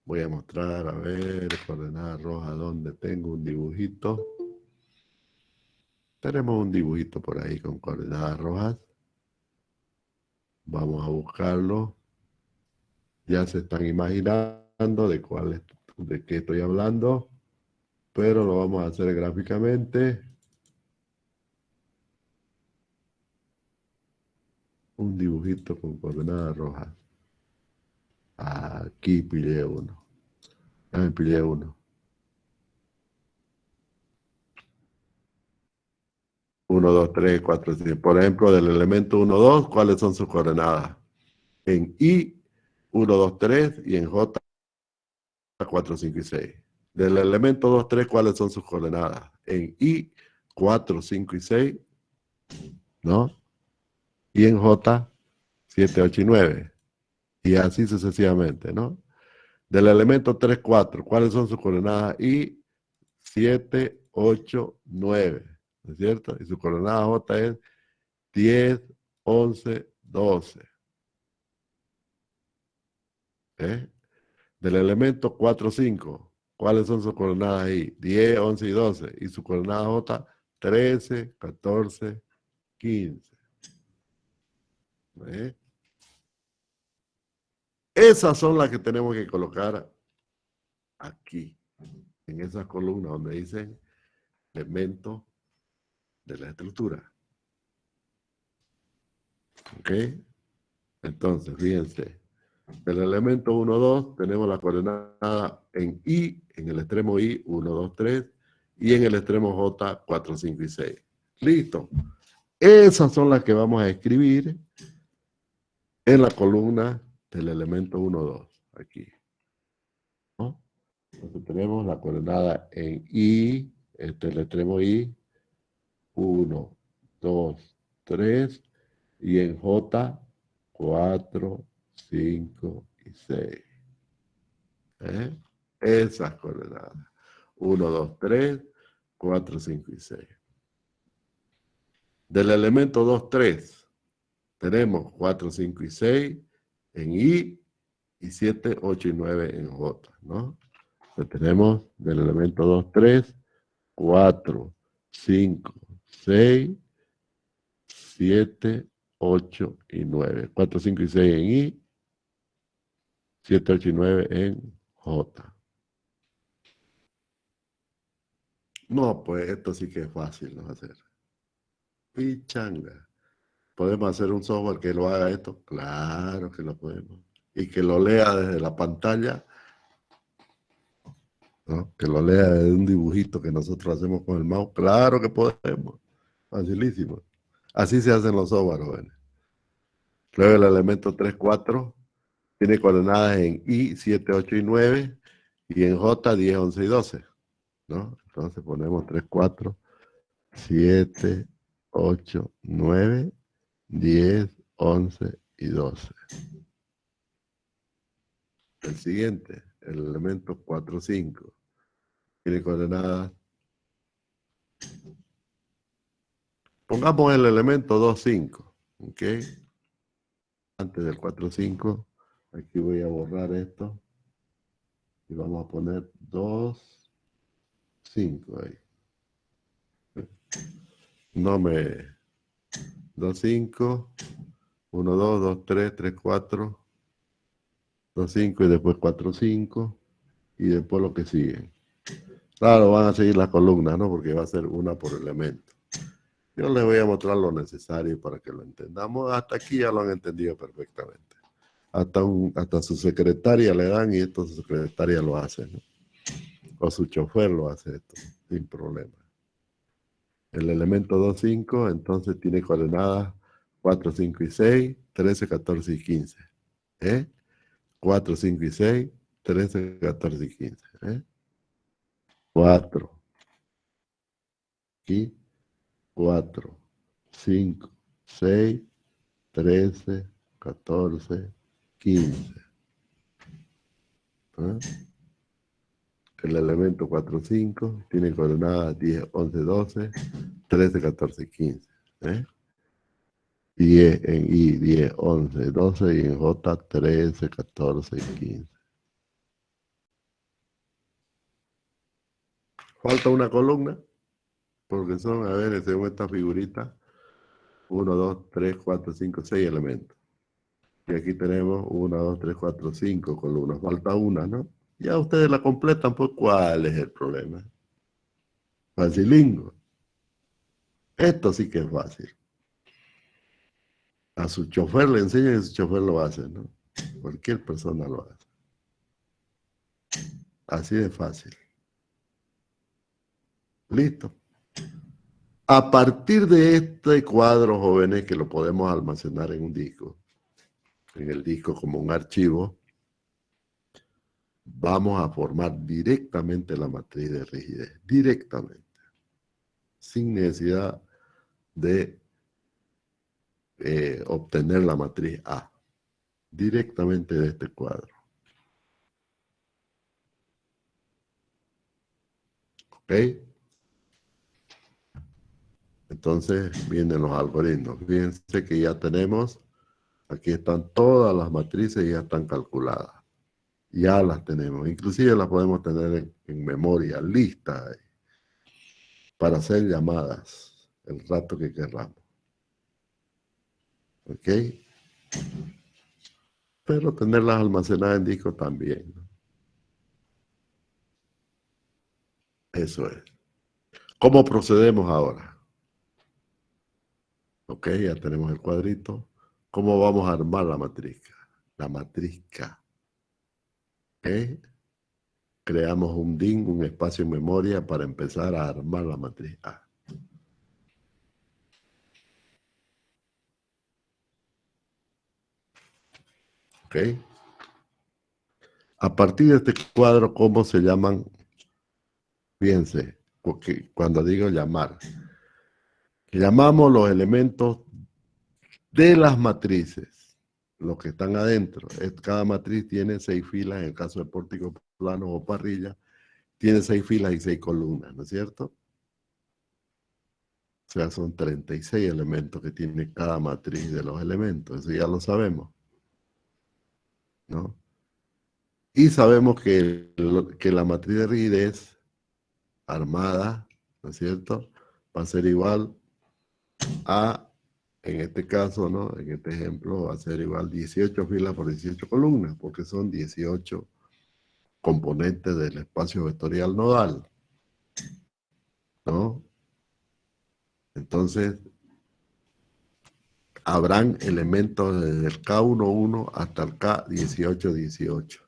A: Voy a mostrar, a ver, coordenadas rojas, donde tengo un dibujito. Tenemos un dibujito por ahí con coordenadas rojas. Vamos a buscarlo. Ya se están imaginando de qué estoy hablando, pero lo vamos a hacer gráficamente. Un dibujito con coordenadas rojas. Aquí pillé uno. Ya me pillé uno. 1, 2, 3, 4, 5. Por ejemplo, del elemento 1, 2, ¿cuáles son sus coordenadas? En I, 1, 2, 3 y en J, 4, 5 y 6. Del elemento 2, 3, ¿cuáles son sus coordenadas? En I, 4, 5 y 6, ¿no? Y en J, 7, 8 y 9. Y así sucesivamente, ¿no? Del elemento 3, 4, ¿cuáles son sus coordenadas? I, 7, 8, 9, ¿no es cierto? Y su coordenada J es 10, 11, 12. ¿Eh? Del elemento 4, 5, ¿cuáles son sus coordenadas ahí? 10, 11 y 12. Y su coordenada J, 13, 14, 15. ¿Eh? Esas son las que tenemos que colocar aquí, en esas columnas donde dicen elementos de la estructura. ¿Ok? Entonces, fíjense. Del elemento 1, 2 tenemos la coordenada en I, en el extremo I, 1, 2, 3, y en el extremo J, 4, 5 y 6. Listo. Esas son las que vamos a escribir en la columna del elemento 1, 2, aquí. ¿No? Entonces tenemos la coordenada en I, el extremo I, 1, 2, 3, y en J, 4, 5 y 6. ¿Eh? Esas coordenadas. 1, 2, 3, 4, 5 y 6. Del elemento 2, 3, tenemos 4, 5 y 6 en I y 7, 8 y 9 en J, ¿no? Lo tenemos del elemento 2, 3, 4, 5, 6, 7, 8 y 9. 4, 5 y 6 en I, 7, 8 y 9 en J. No, pues esto sí que es fácil de hacer. Pichanga. ¿Podemos hacer un software que lo haga esto? Claro que lo podemos. Y que lo lea desde la pantalla, ¿no? Que lo lea desde un dibujito que nosotros hacemos con el mouse. Claro que podemos. Facilísimo. Así se hacen los software, jóvenes. Luego el elemento 3, 4 tiene coordenadas en I, 7, 8 y 9 y en J, 10, 11 y 12. ¿No? Entonces ponemos 3, 4, 7, 8, 9, 10, 11 y 12. El siguiente, el elemento 4, 5, tiene coordenadas. Pongamos el elemento 2, 5. ¿Ok? Antes del 4, 5, aquí voy a borrar esto. Y vamos a poner 2, 5 ahí. No me... 2, 5, 1, 2, 2, 3, 3, 4, 2, 5 y después 4, 5 y después lo que sigue. Claro, van a seguir las columnas, ¿no? Porque va a ser una por elemento. Yo les voy a mostrar lo necesario para que lo entendamos. Hasta aquí ya lo han entendido perfectamente. Hasta su secretaria le dan y esto su secretaria lo hace, ¿no? O su chofer lo hace esto, sin problema. El elemento 2, 5, entonces tiene coordenadas 4, 5 y 6, 13, 14 y 15. 4, 5 y 6, 13, 14 y 15. 4. Aquí. 4, 5, 6, 13, 14, 15. El elemento 4, 5 tiene coordenadas 10, 11, 12, 13, 14, 15. 10 en I, 10, 11, 12 y en J 13, 14 y 15. Falta una columna, porque son, a ver, según esta figurita, 1, 2, 3, 4, 5, 6 elementos. Y aquí tenemos 1, 2, 3, 4, 5 columnas. Falta una, ¿no? Ya ustedes la completan, pues ¿cuál es el problema? Facilingo. Esto sí que es fácil. A su chofer le enseñan y su chofer lo hace, ¿no? Cualquier persona lo hace. Así de fácil. Listo. A partir de este cuadro, jóvenes, que lo podemos almacenar en un disco, en el disco como un archivo, vamos a formar directamente la matriz de rigidez. Directamente. Sin necesidad de obtener la matriz A. Directamente de este cuadro. ¿Ok? Entonces vienen los algoritmos. Fíjense que ya tenemos, aquí están todas las matrices, ya están calculadas. Ya las tenemos. Inclusive las podemos tener en memoria, listas, para hacer llamadas el rato que queramos. ¿Ok? Pero tenerlas almacenadas en disco también, ¿no? Eso es. ¿Cómo procedemos ahora? Ok, ya tenemos el cuadrito. ¿Cómo vamos a armar la matrizca? La matrizca. ¿Ok? Creamos un DIN, un espacio en memoria para empezar a armar la matriz A. ¿Ok? A partir de este cuadro, ¿cómo se llaman? Fíjense, porque cuando digo llamar, llamamos los elementos de las matrices, los que están adentro. Cada matriz tiene 6 filas, en el caso de pórtico plano o parrilla, tiene 6 filas y 6 columnas, ¿no es cierto? O sea, son 36 elementos que tiene cada matriz de los elementos, eso ya lo sabemos, ¿no? Y sabemos que la matriz de rigidez armada, ¿no es cierto?, va a ser igual a, en este caso, ¿no?, en este ejemplo, va a ser igual 18 filas por 18 columnas, porque son 18 componentes del espacio vectorial nodal, ¿no? Entonces, habrán elementos desde el K11 hasta el K1818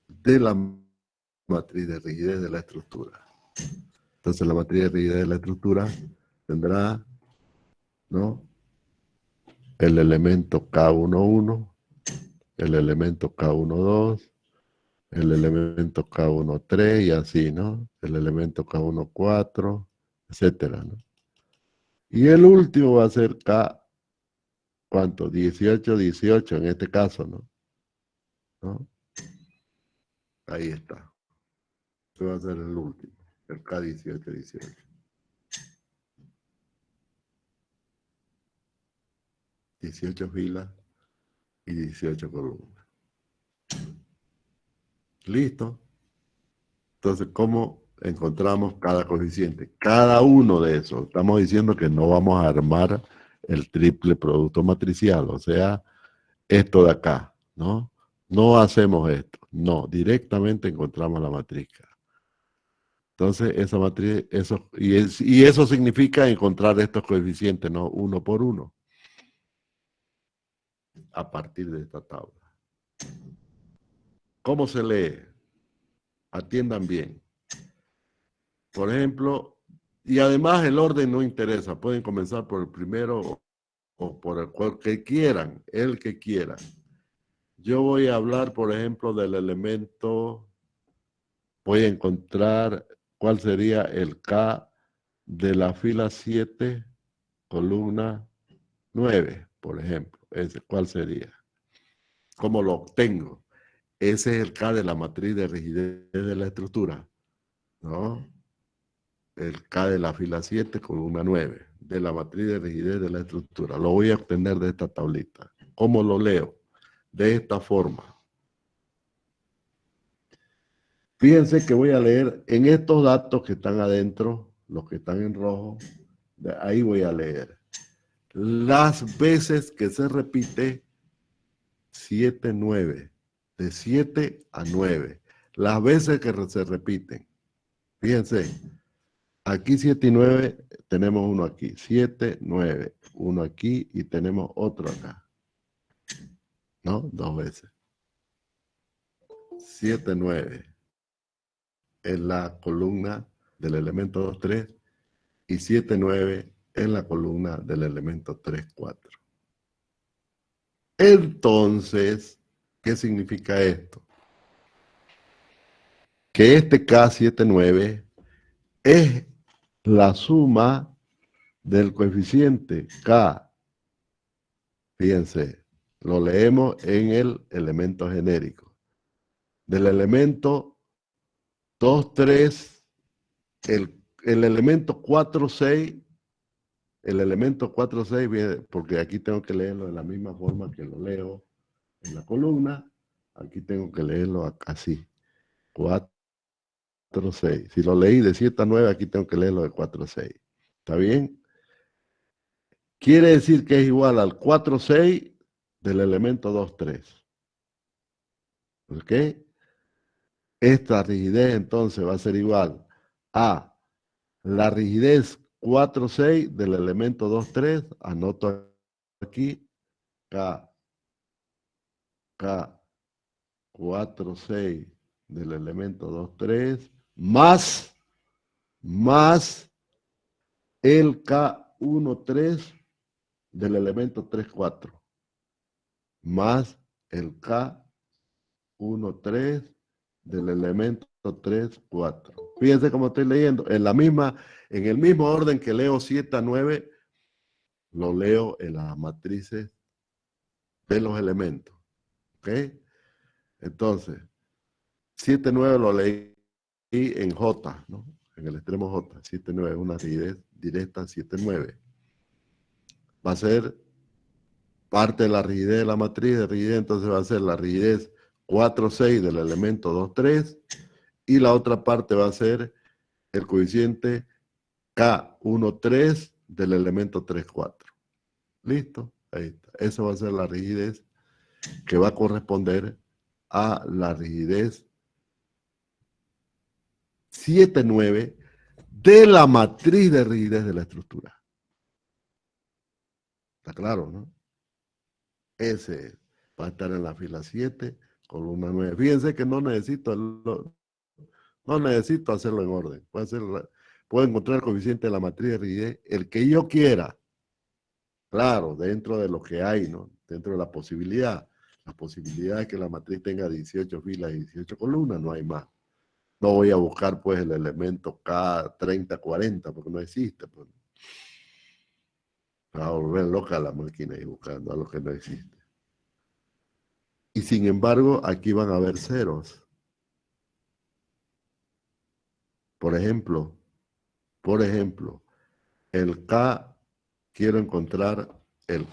A: de la matriz de rigidez de la estructura. Entonces, la matriz de rigidez de la estructura tendrá, ¿no?, el elemento K11, el elemento K12, el elemento K13 y así, ¿no? El elemento K14, etcétera, ¿no? Y el último va a ser K, ¿cuánto? 18, 18 en este caso, ¿no? Ahí está. Este va a ser el último, el K18, 18. $18 filas y 18 columnas. ¿Listo? Entonces, ¿cómo encontramos cada coeficiente? Cada uno de esos. Estamos diciendo que no vamos a armar el triple producto matricial, o sea, esto de acá, ¿no? No hacemos esto, no, directamente encontramos la matriz K. Entonces, esa matriz, y eso significa encontrar estos coeficientes, ¿no? Uno por uno, a partir de esta tabla. ¿Cómo se lee? Atiendan bien. Por ejemplo, y además el orden no interesa, pueden comenzar por el primero o por el cual que quieran, el que quieran. Yo voy a hablar, por ejemplo, del elemento, voy a encontrar cuál sería el K de la fila 7, columna 9, por ejemplo. ¿Cuál sería? ¿Cómo lo obtengo? Ese es el K de la matriz de rigidez de la estructura, ¿no? El K de la fila 7, columna 9, de la matriz de rigidez de la estructura. Lo voy a obtener de esta tablita. ¿Cómo lo leo? De esta forma. Fíjense que voy a leer en estos datos que están adentro, los que están en rojo, de ahí voy a leer las veces que se repite 7, 9, de 7 a 9, las veces que se repiten. Fíjense, aquí 7 y 9, tenemos uno aquí, 7, 9, uno aquí y tenemos otro acá, ¿no? Dos veces. 7, 9. En la columna del elemento 2, 3 y 7, 9 en la columna del elemento 3, 4. Entonces, ¿qué significa esto? Que este K79 es la suma del coeficiente K. Fíjense, lo leemos en el elemento genérico. Del elemento 2, 3, el elemento 4, 6, el elemento 4, 6 viene, porque aquí tengo que leerlo de la misma forma que lo leo en la columna, aquí tengo que leerlo así, 4, 6. Si lo leí de 7 a 9, aquí tengo que leerlo de 4 a 6. ¿Está bien? Quiere decir que es igual al 4, 6 del elemento 2, 3. ¿Ok? Esta rigidez entonces va a ser igual a la rigidez 4, 6 del elemento 2, 3. Anoto aquí K, 4, 6 del elemento 2, 3, más el K1, 3 del elemento 3, 4, más el K1, 3 del elemento 3, 4. Fíjense cómo estoy leyendo. En el mismo orden que leo 7 a 9, lo leo en las matrices de los elementos. ¿Ok? Entonces, 7, 9 lo leí en J, ¿no? En el extremo J. 7, 9 es una rigidez directa 7, 9. Va a ser parte de la rigidez de la matriz de rigidez, entonces va a ser la rigidez 4, 6 del elemento 2, 3, y la otra parte va a ser el coeficiente K1, 3 del elemento 3, 4. ¿Listo? Ahí está. Esa va a ser la rigidez que va a corresponder a la rigidez 7, 9 de la matriz de rigidez de la estructura. ¿Está claro, no? Ese va a estar en la fila 7, columna 9. Fíjense que no necesito hacerlo en orden. Puedo encontrar el coeficiente de la matriz de rigidez, el que yo quiera. Claro, dentro de lo que hay, ¿no? Dentro de la posibilidad. La posibilidad es que la matriz tenga 18 filas y 18 columnas, no hay más. No voy a buscar, pues, el elemento K30, 40, porque no existe, pues. Va a volver loca la máquina y buscando a lo que no existe. Y sin embargo, aquí van a haber ceros. Por ejemplo, el K, quiero encontrar el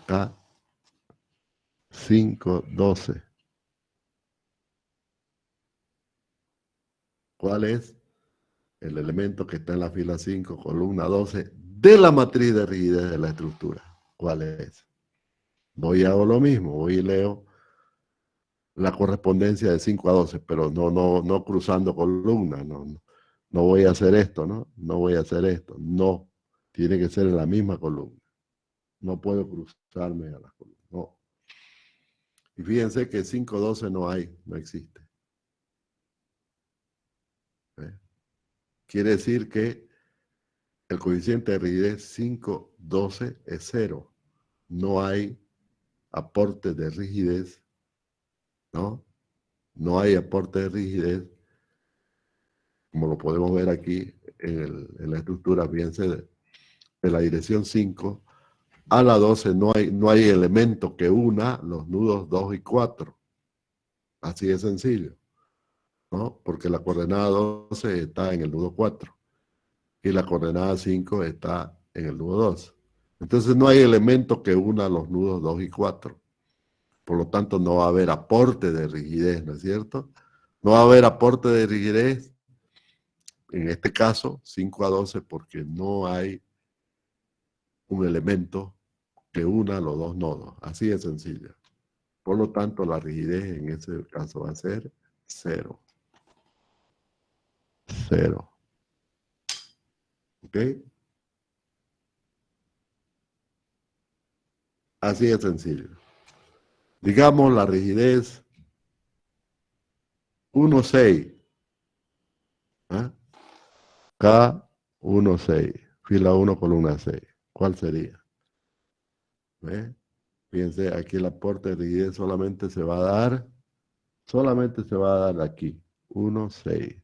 A: K5, 12. ¿Cuál es? El elemento que está en la fila 5, columna 12, de la matriz de rigidez de la estructura. ¿Cuál es? Voy y hago lo mismo, voy y leo la correspondencia de 5 a 12, pero no cruzando columnas, no voy a hacer esto, ¿no? No voy a hacer esto, no. Tiene que ser en la misma columna. No puedo cruzarme a las columnas, no. Y fíjense que 5, 12 no hay, no existe. ¿Eh? Quiere decir que el coeficiente de rigidez 5, 12 es 0. No hay aporte de rigidez, ¿no? No hay aporte de rigidez, como lo podemos ver aquí en la estructura, fíjense, de la dirección 5 a la 12 no hay elemento que una los nudos 2 y 4. Así de sencillo, ¿no? Porque la coordenada 12 está en el nudo 4 y la coordenada 5 está en el nudo 2. Entonces no hay elemento que una los nudos 2 y 4. Por lo tanto, no va a haber aporte de rigidez, ¿no es cierto? No va a haber aporte de rigidez, en este caso, 5 a 12, porque no hay un elemento que una los dos nodos. Así de sencillo. Por lo tanto, la rigidez en ese caso va a ser 0. 0. ¿Ok? Así de sencillo. Digamos la rigidez 1,6. ¿Ah? K1,6. Fila 1, columna 6. ¿Cuál sería? ¿Ve? Fíjense, aquí el aporte de rigidez solamente se va a dar aquí. 1,6.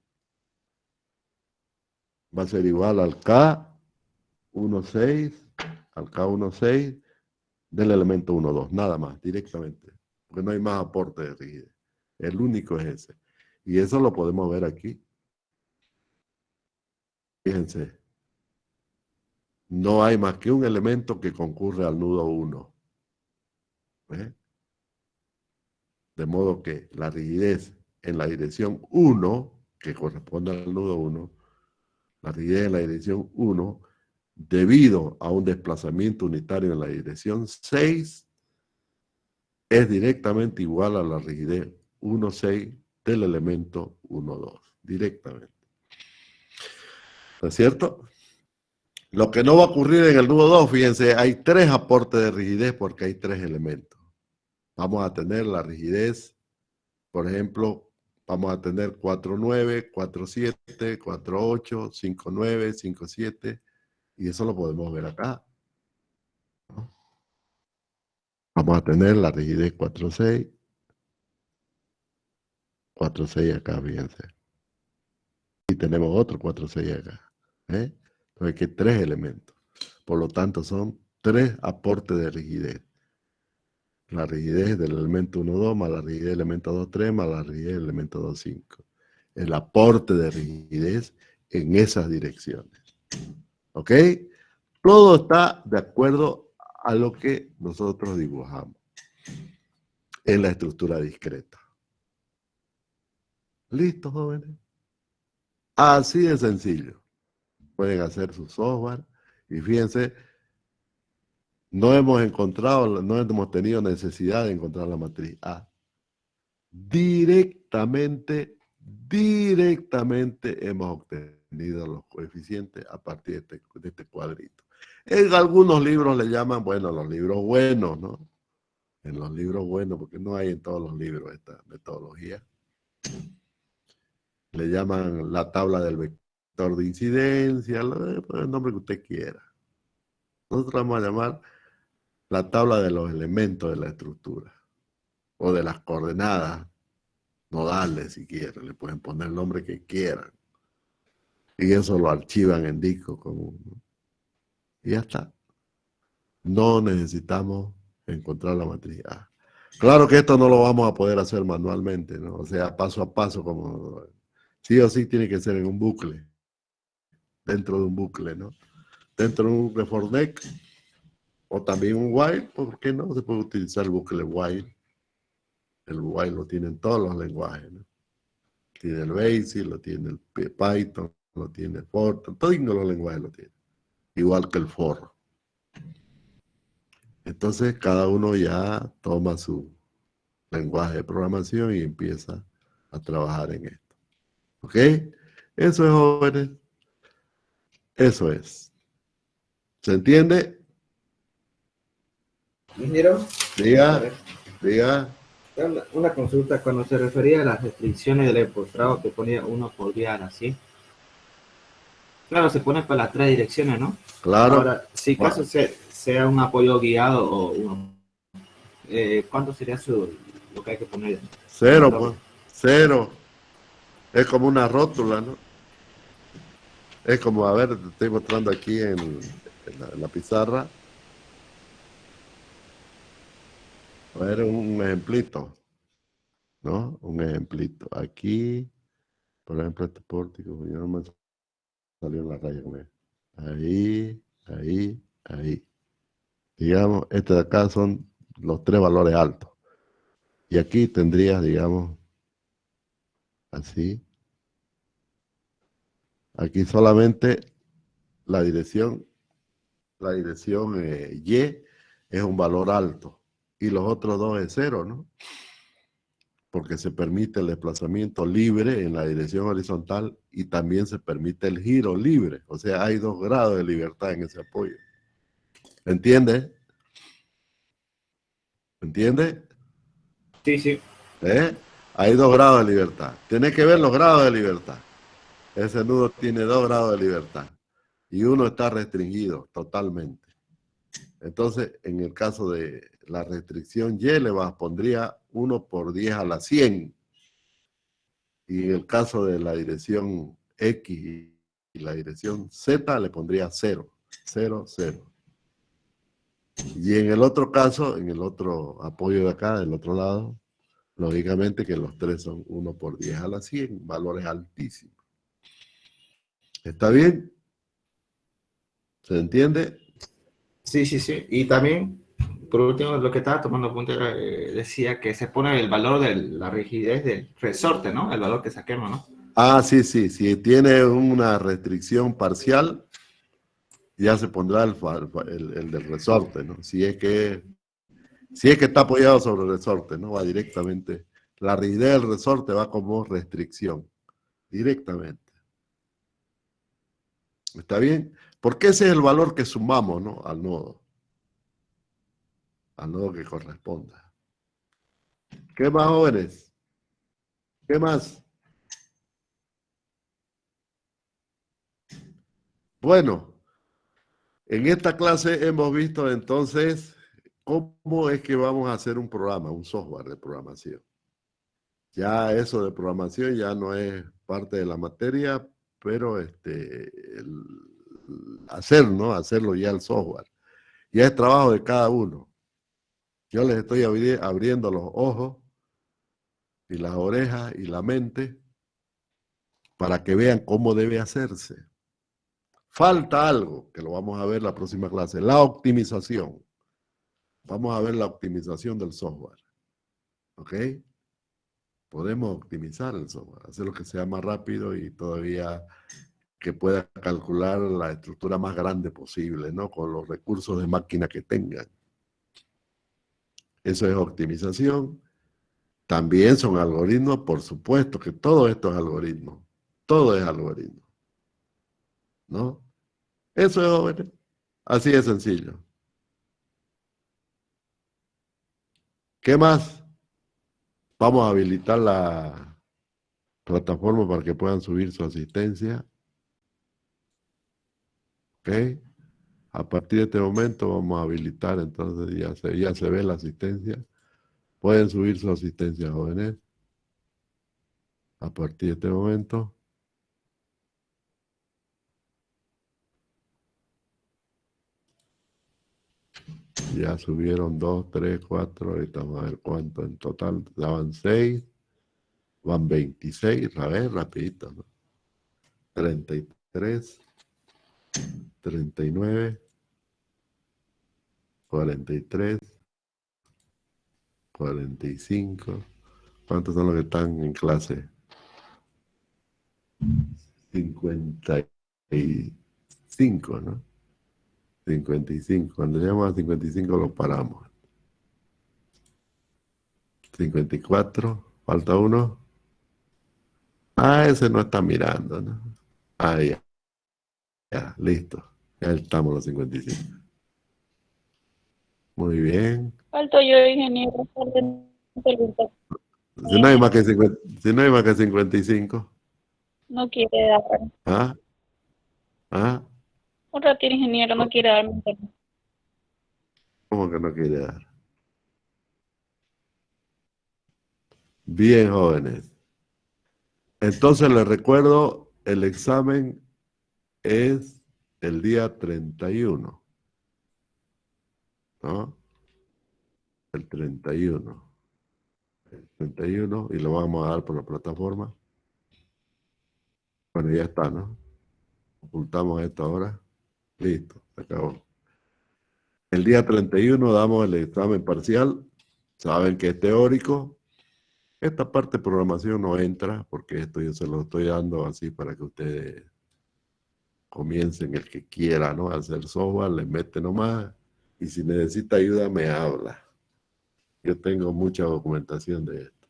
A: Va a ser igual al K1,6 del elemento 1,2. Nada más, directamente. Porque no hay más aporte de rigidez. El único es ese. Y eso lo podemos ver aquí. Fíjense. No hay más que un elemento que concurre al nudo 1. ¿Ve? De modo que la rigidez en la dirección 1, que corresponde al nudo 1, la rigidez en la dirección 1, debido a un desplazamiento unitario en la dirección 6, es directamente igual a la rigidez 1,6 del elemento 1,2. Directamente. ¿No es cierto? Lo que no va a ocurrir en el nudo 2, fíjense, hay 3 aportes de rigidez porque hay 3 elementos. Vamos a tener la rigidez, por ejemplo, vamos a tener 4,9, 4,7, 4,8, 5,9, 5,7, y eso lo podemos ver acá, ¿no? Vamos a tener la rigidez 4,6, 4,6 acá, fíjense. Y tenemos otro 4,6 acá. ¿Eh? Entonces, que 3 elementos. Por lo tanto, son 3 aportes de rigidez. La rigidez del elemento 1,2 más la rigidez del elemento 2,3 más la rigidez del elemento 2,5. El aporte de rigidez en esas direcciones. ¿Ok? Todo está de acuerdo a lo que nosotros dibujamos en la estructura discreta. Listo, jóvenes. Así de sencillo. Pueden hacer su software y fíjense, no hemos tenido necesidad de encontrar la matriz A. Directamente hemos obtenido los coeficientes a partir de este cuadrito. En algunos libros le llaman, bueno, los libros buenos, ¿no? En los libros buenos, porque no hay en todos los libros esta metodología. Le llaman la tabla del vector de incidencia, el nombre que usted quiera. Nosotros vamos a llamar la tabla de los elementos de la estructura, o de las coordenadas nodales, si quieren. Le pueden poner el nombre que quieran. Y eso lo archivan en disco común, ¿no? Y ya está. No necesitamos encontrar la matriz A. Claro que esto no lo vamos a poder hacer manualmente, ¿no? O sea, paso a paso, como sí o sí tiene que ser en un bucle, dentro de un bucle, ¿no? Dentro de un bucle for neck, o también un while, ¿por qué no? Se puede utilizar el bucle while. El while lo tienen todos los lenguajes, ¿no? Tiene el BASIC, lo tiene el Python, lo tiene el Fortran, todos los lenguajes lo tienen. Igual que el for. Entonces cada uno ya toma su lenguaje de programación y empieza a trabajar en esto. ¿Ok? Eso es, jóvenes. Eso es. ¿Se entiende?
E: Ingeniero,
A: Diga.
E: una consulta cuando se refería a las restricciones del postrado que ponía 1 por día a la 100. Claro, se pone para las 3 direcciones, ¿no?
A: Claro.
E: Ahora, si caso sea un apoyo guiado o uno, ¿cuánto sería lo que hay que poner?
A: 0, pues. 0. Es como una rótula, ¿no? Es como, a ver, te estoy mostrando aquí en la pizarra. A ver, un ejemplito, ¿no? Un ejemplito. Aquí, por ejemplo, este pórtico, yo no me salió en la raya con él. Ahí. Digamos, este de acá son los 3 valores altos. Y aquí tendrías, digamos, así. Aquí solamente la dirección Y es un valor alto. Y los otros 2 es 0, ¿no? Porque se permite el desplazamiento libre en la dirección horizontal y también se permite el giro libre. O sea, hay 2 grados de libertad en ese apoyo. ¿Entiende? ¿Entiende?
E: Sí.
A: Hay 2 grados de libertad. Tiene que ver los grados de libertad. Ese nudo tiene 2 grados de libertad. Y uno está restringido totalmente. Entonces, en el caso de la restricción Y, pondría 1 por 10 a la 100. Y en el caso de la dirección X y la dirección Z, le pondría 0. 0, 0. Y en el otro caso, en el otro apoyo de acá, del otro lado, lógicamente que los 3 son 1 por 10 a la 100, valores altísimos. ¿Está bien? ¿Se entiende?
E: Sí. Y también, por último, lo que estaba tomando apunte era, decía que se pone el valor de la rigidez del resorte, ¿no? El valor que saquemos, ¿no?
A: Ah, sí. Si tiene una restricción parcial, ya se pondrá el del resorte, ¿no? Si es que está apoyado sobre el resorte, ¿no? Va directamente. La rigidez del resorte va como restricción, directamente. ¿Está bien? Porque ese es el valor que sumamos, ¿no? Al nodo que corresponda. ¿Qué más, jóvenes? ¿Qué más? Bueno, en esta clase hemos visto entonces cómo es que vamos a hacer un programa, un software de programación. Ya eso de programación ya no es parte de la materia, pero hacerlo ya el software. Ya es trabajo de cada uno. Yo les estoy abriendo los ojos y las orejas y la mente para que vean cómo debe hacerse. Falta algo, que lo vamos a ver la próxima clase, la optimización. Vamos a ver la optimización del software. ¿Ok? Podemos optimizar el software, hacerlo que sea más rápido y todavía que pueda calcular la estructura más grande posible, ¿no? Con los recursos de máquina que tengan. Eso es optimización. También son algoritmos, por supuesto que todo esto es algoritmo. Todo es algoritmo. ¿No? Eso es, jóvenes. Así de sencillo. ¿Qué más? Vamos a habilitar la plataforma para que puedan subir su asistencia. ¿Ok? A partir de este momento vamos a habilitar, entonces ya se ve la asistencia. Pueden subir su asistencia, jóvenes. A partir de este momento. Ya subieron 2, 3, 4. Ahorita vamos a ver cuánto en total. Daban 6. Van 26. A ver, rapidito, ¿no? 33. 39. 43. 45. ¿Cuántos son los que están en clase? 55, ¿no? 55. Cuando llegamos a 55 lo paramos. 54. Falta uno. Ah, ese no está mirando, ¿no? Ah, ya. Ya, listo. Ya estamos los 55. Muy bien.
F: Falto yo, ingeniero.
A: Si no hay más que 50, si no hay más que 55.
F: No quiere dar.
A: ¿Ah? ¿Ah?
F: Un ratito, ingeniero, no quiere darme.
A: ¿Cómo que no quiere dar? Bien, jóvenes. Entonces les recuerdo, el examen es el día 31. ¿No? El 31. El 31 y lo vamos a dar por la plataforma. Bueno, ya está, ¿no? Ocultamos esto ahora. Listo, se acabó. El día 31 damos el examen parcial. Saben que es teórico. Esta parte de programación no entra porque esto yo se lo estoy dando así para que ustedes comiencen el que quiera, ¿no? A hacer software, les mete nomás. Y si necesita ayuda, me habla. Yo tengo mucha documentación de esto.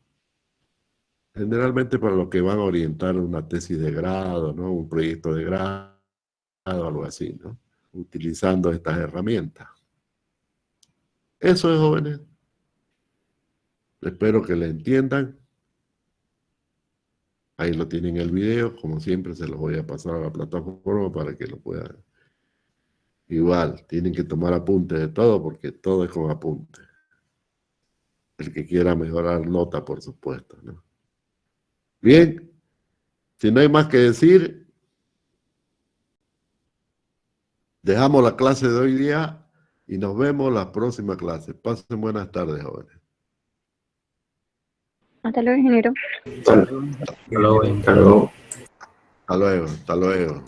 A: Generalmente para los que van a orientar una tesis de grado, ¿no? Un proyecto de grado, algo así, ¿no? Utilizando estas herramientas. Eso es, jóvenes. Espero que le entiendan. Ahí lo tienen el video. Como siempre, se los voy a pasar a la plataforma para que lo puedan. Igual, tienen que tomar apuntes de todo porque todo es con apuntes. El que quiera mejorar nota, por supuesto, ¿no? Bien. Si no hay más que decir, dejamos la clase de hoy día y nos vemos la próxima clase. Pasen buenas tardes, jóvenes.
C: Hasta luego, ingeniero.
E: Hasta luego.
A: Hasta luego. Hasta luego.